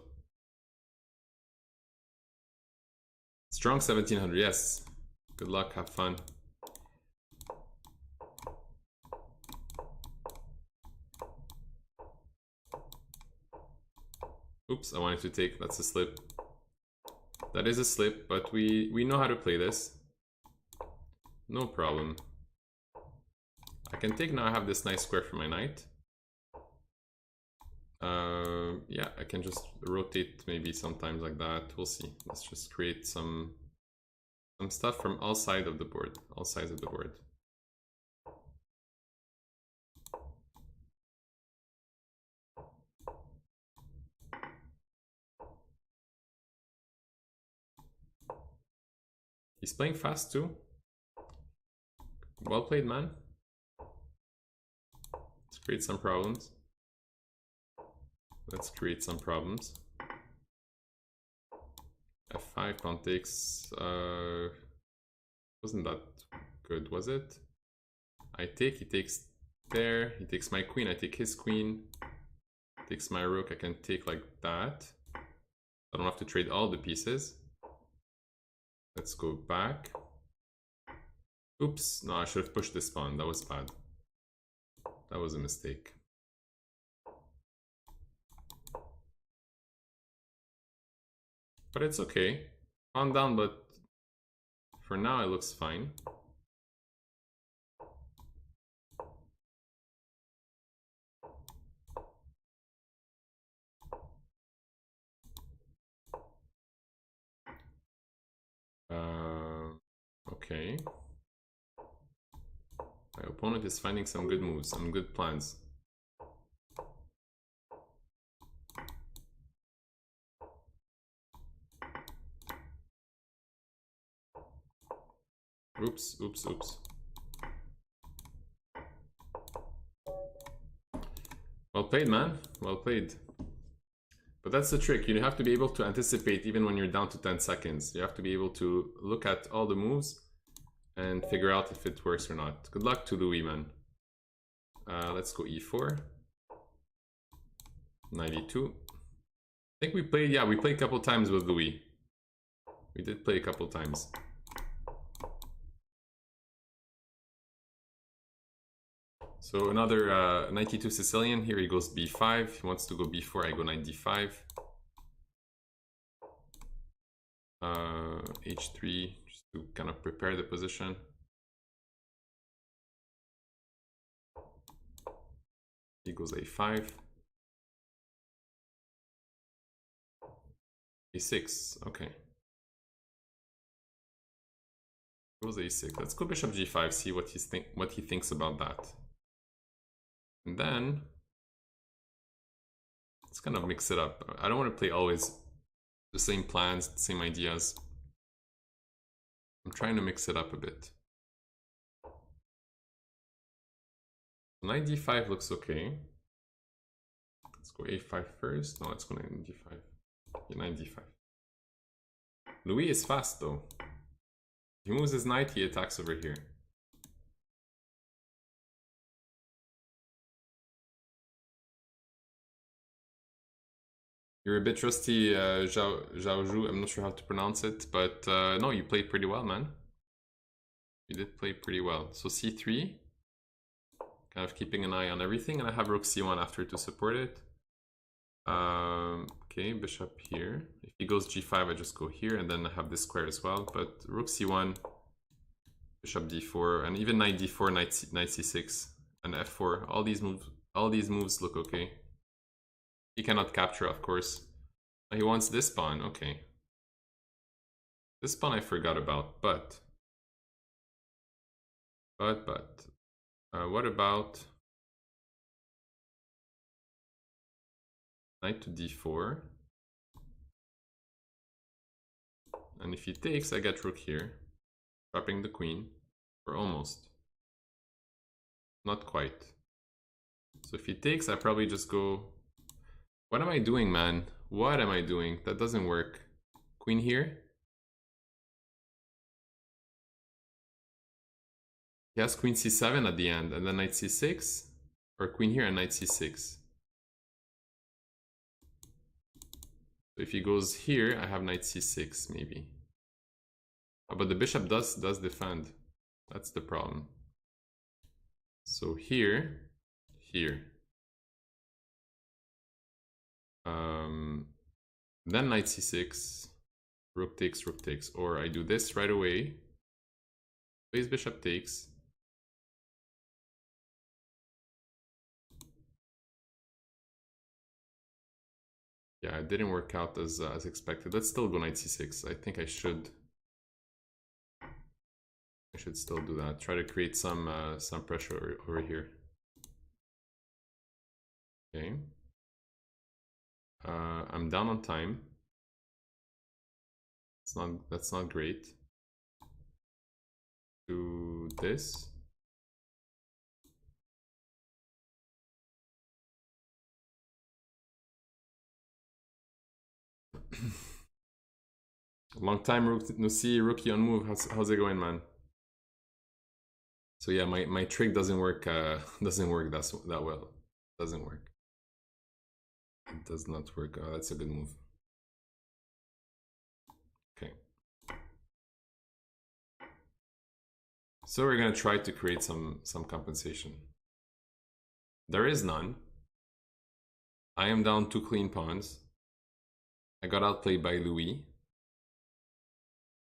Strong 1700, yes. Good luck, have fun. Oops, I wanted to take, that's a slip. That is a slip, but we know how to play this. No problem. I can take now, I have this nice square for my knight. Yeah, I can just rotate maybe sometimes like that. We'll see. Let's just create some stuff from all sides of the board. All sides of the board. He's playing fast too. Well played, man. Let's create some problems. Let's create some problems. F5, pawn takes. Wasn't that good, was it? I take, he takes there, he takes my queen, I take his queen, takes my rook, I can take like that. I don't have to trade all the pieces. Let's go back. Oops, no, I should have pushed this pawn, that was bad. That was a mistake. But it's okay. Pawn down, but for now it looks fine. Okay. My opponent is finding some good moves, some good plans. Oops, oops, oops. Well played, man. Well played. But that's the trick. You have to be able to anticipate even when you're down to 10 seconds. You have to be able to look at all the moves and figure out if it works or not. Good luck to Louis, man. Let's go e4. 92. I think we played, yeah, we played a couple times with Louis. We did play a couple times. So another 92 Sicilian. Here he goes b5. He wants to go b4. I go knight d5. H3, just to kind of prepare the position. He goes a5. a6. Okay. Goes a6. Let's go bishop g5. See what he thinks about that. And then let's kind of mix it up. I don't want to play always the same plans, the same ideas. I'm trying to mix it up a bit. Knight d5 looks okay. Let's go a5 first. No, let's go knight d5. Okay, knight d5. Louis is fast though. He moves his knight, he attacks over here. You're a bit rusty, Zhao. I'm not sure how to pronounce it, but no, you played pretty well, man. You did play pretty well. So c3, kind of keeping an eye on everything, and I have rook c1 after to support it. Okay, bishop here. If he goes g5, I just go here, and then I have this square as well. But rook c1, bishop d4, and even knight d4, knight c6, and f4. All these moves look okay. He cannot capture, of course. He wants this pawn. Okay. This pawn I forgot about, but what about knight to d4? And if he takes, I get rook here, trapping the queen, or almost. Not quite. So if he takes, I probably just go... What am I doing, man? What am I doing? That doesn't work. Queen here. He has queen c7 at the end, and then knight c6, or queen here and knight c6. So if he goes here, I have knight c6 maybe. Oh, but the bishop does defend. That's the problem. So here. Then knight c6, rook takes, or I do this right away. Plays bishop takes. Yeah, it didn't work out as expected. Let's still go knight c6. I think I should still do that. Try to create some pressure over here. Okay. I'm down on time. That's not great. Do this. Long time no see, rookie on move. How's it going, man? So yeah, my trick doesn't work. Doesn't work that well. Doesn't work. It does not work. Oh, that's a good move. Okay. So we're gonna try to create some compensation. There is none. I am down 2 clean pawns. I got outplayed by Louis.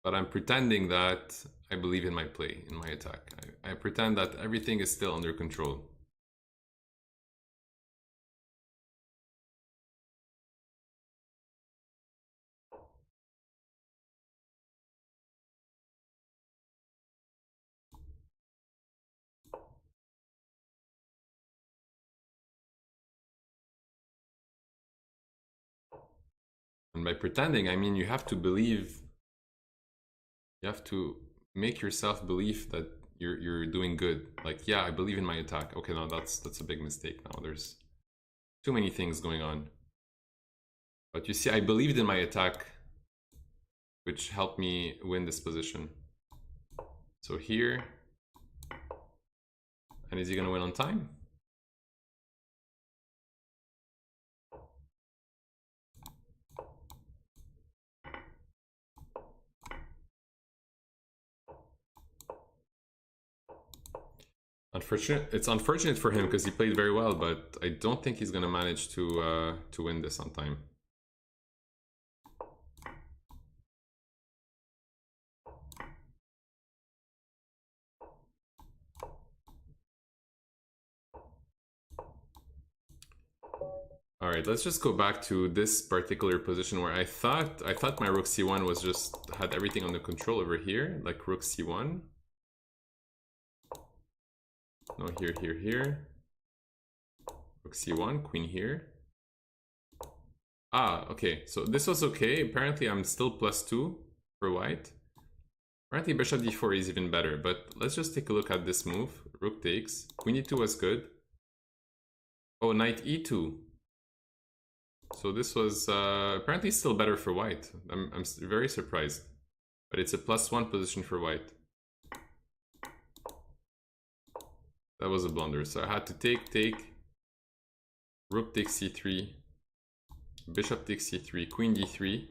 But I'm pretending that I believe in my play, in my attack. I pretend that everything is still under control. And by pretending, I mean you have to believe, you have to make yourself believe that you're doing good. Like, yeah, I believe in my attack. Okay, now that's a big mistake now. There's too many things going on. But you see, I believed in my attack, which helped me win this position. So here, and is he gonna win on time? It's unfortunate for him because he played very well, but I don't think he's gonna manage to win this on time. All right, let's just go back to this particular position where I thought my rook c1 was just had everything under control over here, like rook c1. No, here. Rook c1, queen here. Ah, okay, so this was okay. Apparently I'm still +2 for white. Apparently bishop d4 is even better, but let's just take a look at this move. Rook takes, queen e2 was good. Oh, knight e2. So this was apparently still better for white. I'm very surprised. But it's a +1 position for white. That was a blunder. So I had to take. Rook takes c3. Bishop takes c3. Queen d3.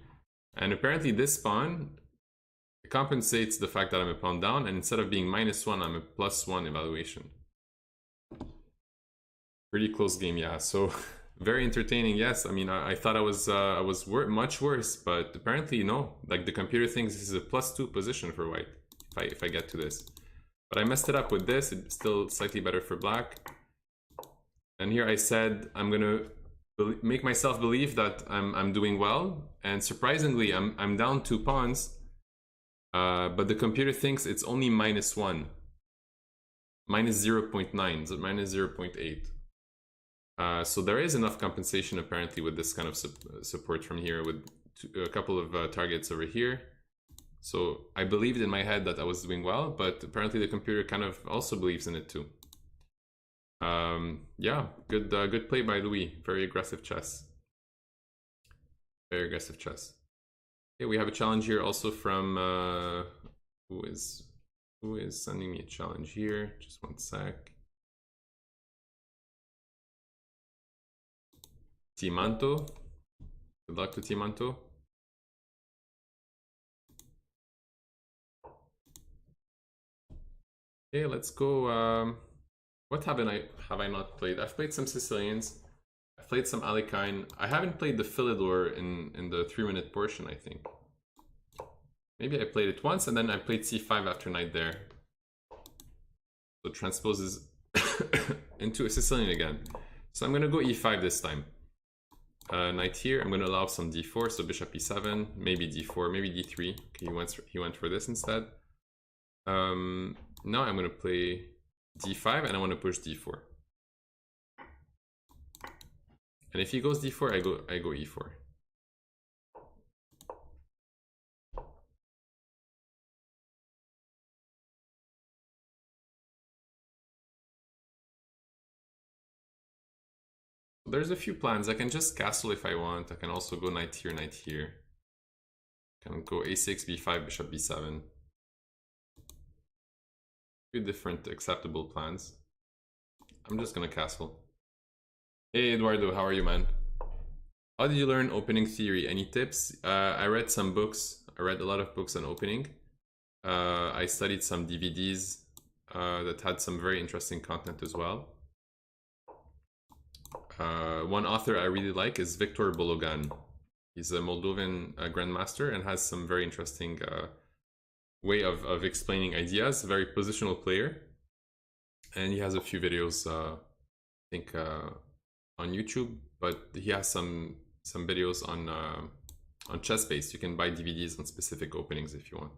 And apparently this pawn compensates the fact that I'm a pawn down. And instead of being -1, I'm a +1 evaluation. Pretty close game, yeah. So very entertaining, yes. I mean, I thought I was much worse, but apparently no. Like the computer thinks this is a +2 position for white if I get to this. But I messed it up with this. It's still slightly better for black. And here I said I'm gonna make myself believe that I'm doing well. And surprisingly, I'm down 2 pawns. But the computer thinks it's only -1, -0.9, so -0.8. So there is enough compensation apparently with this kind of support from here with a couple of targets over here. So I believed in my head that I was doing well, but apparently the computer kind of also believes in it too. Yeah, good play by Louis. Very aggressive chess. Very aggressive chess. Okay, we have a challenge here also from who is sending me a challenge here? Just one sec. Timanto. Good luck to Timanto. Okay, let's go. What have I not played? I've played some Sicilians. I've played some Alekhine. I haven't played the Philidor in the 3-minute portion, I think. Maybe I played it once and then I played c5 after knight there. So transposes into a Sicilian again. So I'm gonna go e5 this time. Knight here, I'm gonna allow some d4, so bishop e7, maybe d4, maybe d3. Okay, he went for this instead. Now I'm gonna play d5 and I want to push d4. And if he goes d4, I go e4. There's a few plans. I can just castle if I want. I can also go knight here, knight here. Can go a6, b5, bishop b7. Two different acceptable plans. I'm just gonna castle. Hey Eduardo, how are you, man? How did you learn opening theory? Any tips? I read some books. I read a lot of books on opening. I studied some DVDs that had some very interesting content as well. One author I really like is Victor Bologan. He's a Moldovan grandmaster and has some very interesting way of explaining ideas. Very positional player. And he has a few videos, I think, on YouTube, but he has some videos on ChessBase. You can buy DVDs on specific openings if you want.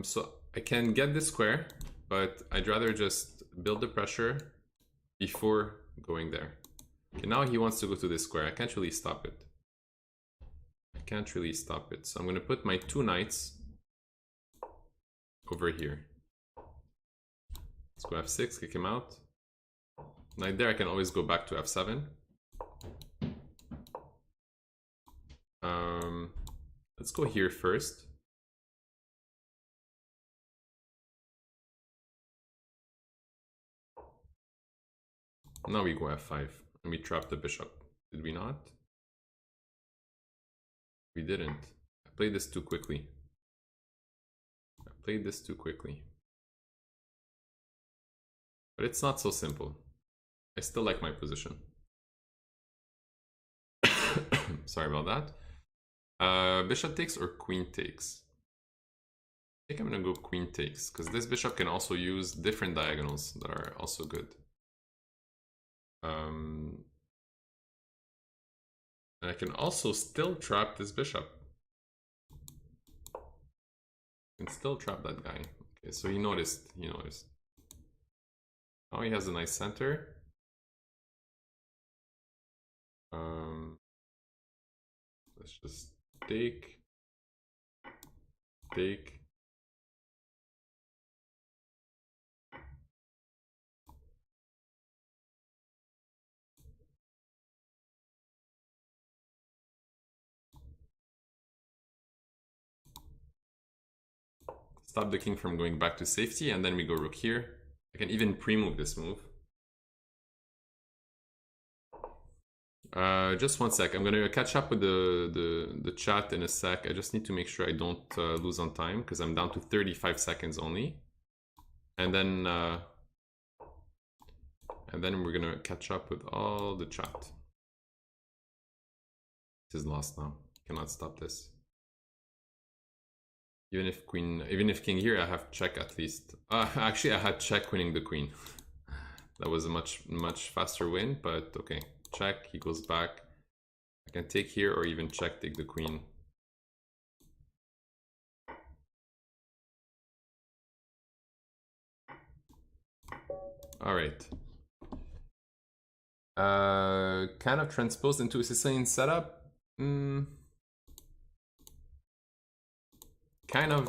So I can get this square, but I'd rather just build the pressure before going there. Okay, now he wants to go to this square. I can't really stop it. So I'm going to put my two knights over here. Let's go f6, kick him out. Knight there, I can always go back to f7. Let's go here first. Now we go f5 and we trap the bishop. Did we not? We didn't. I played this too quickly. But it's not so simple. I still like my position. Sorry about that. Bishop takes or queen takes? I think I'm gonna go queen takes, because this bishop can also use different diagonals that are also good. And I can also still trap this bishop. I can still trap that guy. Okay, so he noticed. Now he has a nice center. Let's just take. Stop the king from going back to safety, and then we go rook here. I can even pre-move this move. Just one sec. I'm gonna catch up with the chat in a sec. I just need to make sure I don't lose on time, because I'm down to 35 seconds only. And then we're gonna catch up with all the chat. This is lost now. Cannot stop this. Even if king here, I have check at least. Actually, I had check winning the queen. That was a much faster win, but okay. Check, he goes back. I can take here or even check, take the queen. All right. Kind of transposed into a Sicilian setup. Kind of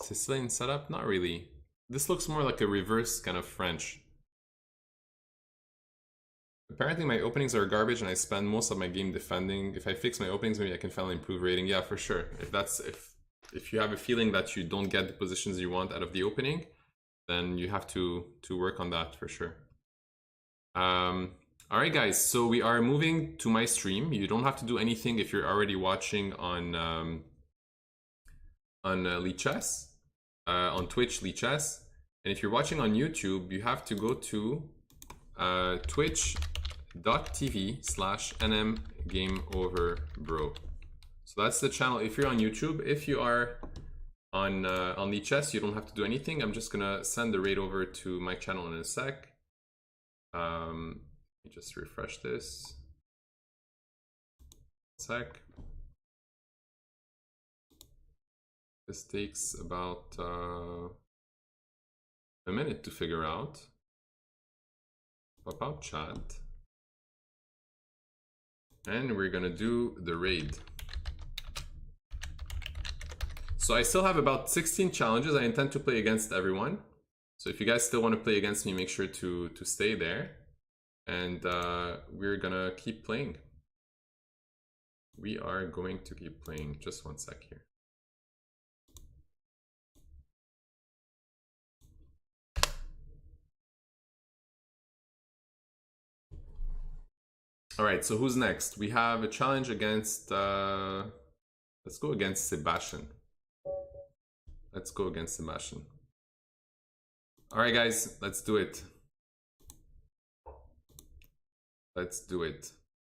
Sicilian setup? Not really. This looks more like a reverse kind of French. Apparently my openings are garbage and I spend most of my game defending. If I fix my openings, maybe I can finally improve rating. Yeah, for sure. If you have a feeling that you don't get the positions you want out of the opening, then you have to work on that for sure. All right, guys, so we are moving to my stream. You don't have to do anything if you're already watching on Lichess, on Twitch Lichess. And if you're watching on YouTube, you have to go to twitch.tv/nmgameoverbro. So that's the channel if you're on YouTube. If you are on Lichess, you don't have to do anything. I'm just gonna send the raid over to my channel in a sec. Let me just refresh this. Sec. This takes about a minute to figure out. Pop out chat. And we're gonna do the raid. So I still have about 16 challenges. I intend to play against everyone. So if you guys still want to play against me, make sure to stay there. And we're gonna keep playing. We are going to keep playing. Just one sec here. All right, so who's next? We have a challenge against, let's go against Sebastian. Let's go against Sebastian. All right, guys, let's do it. Let's do it.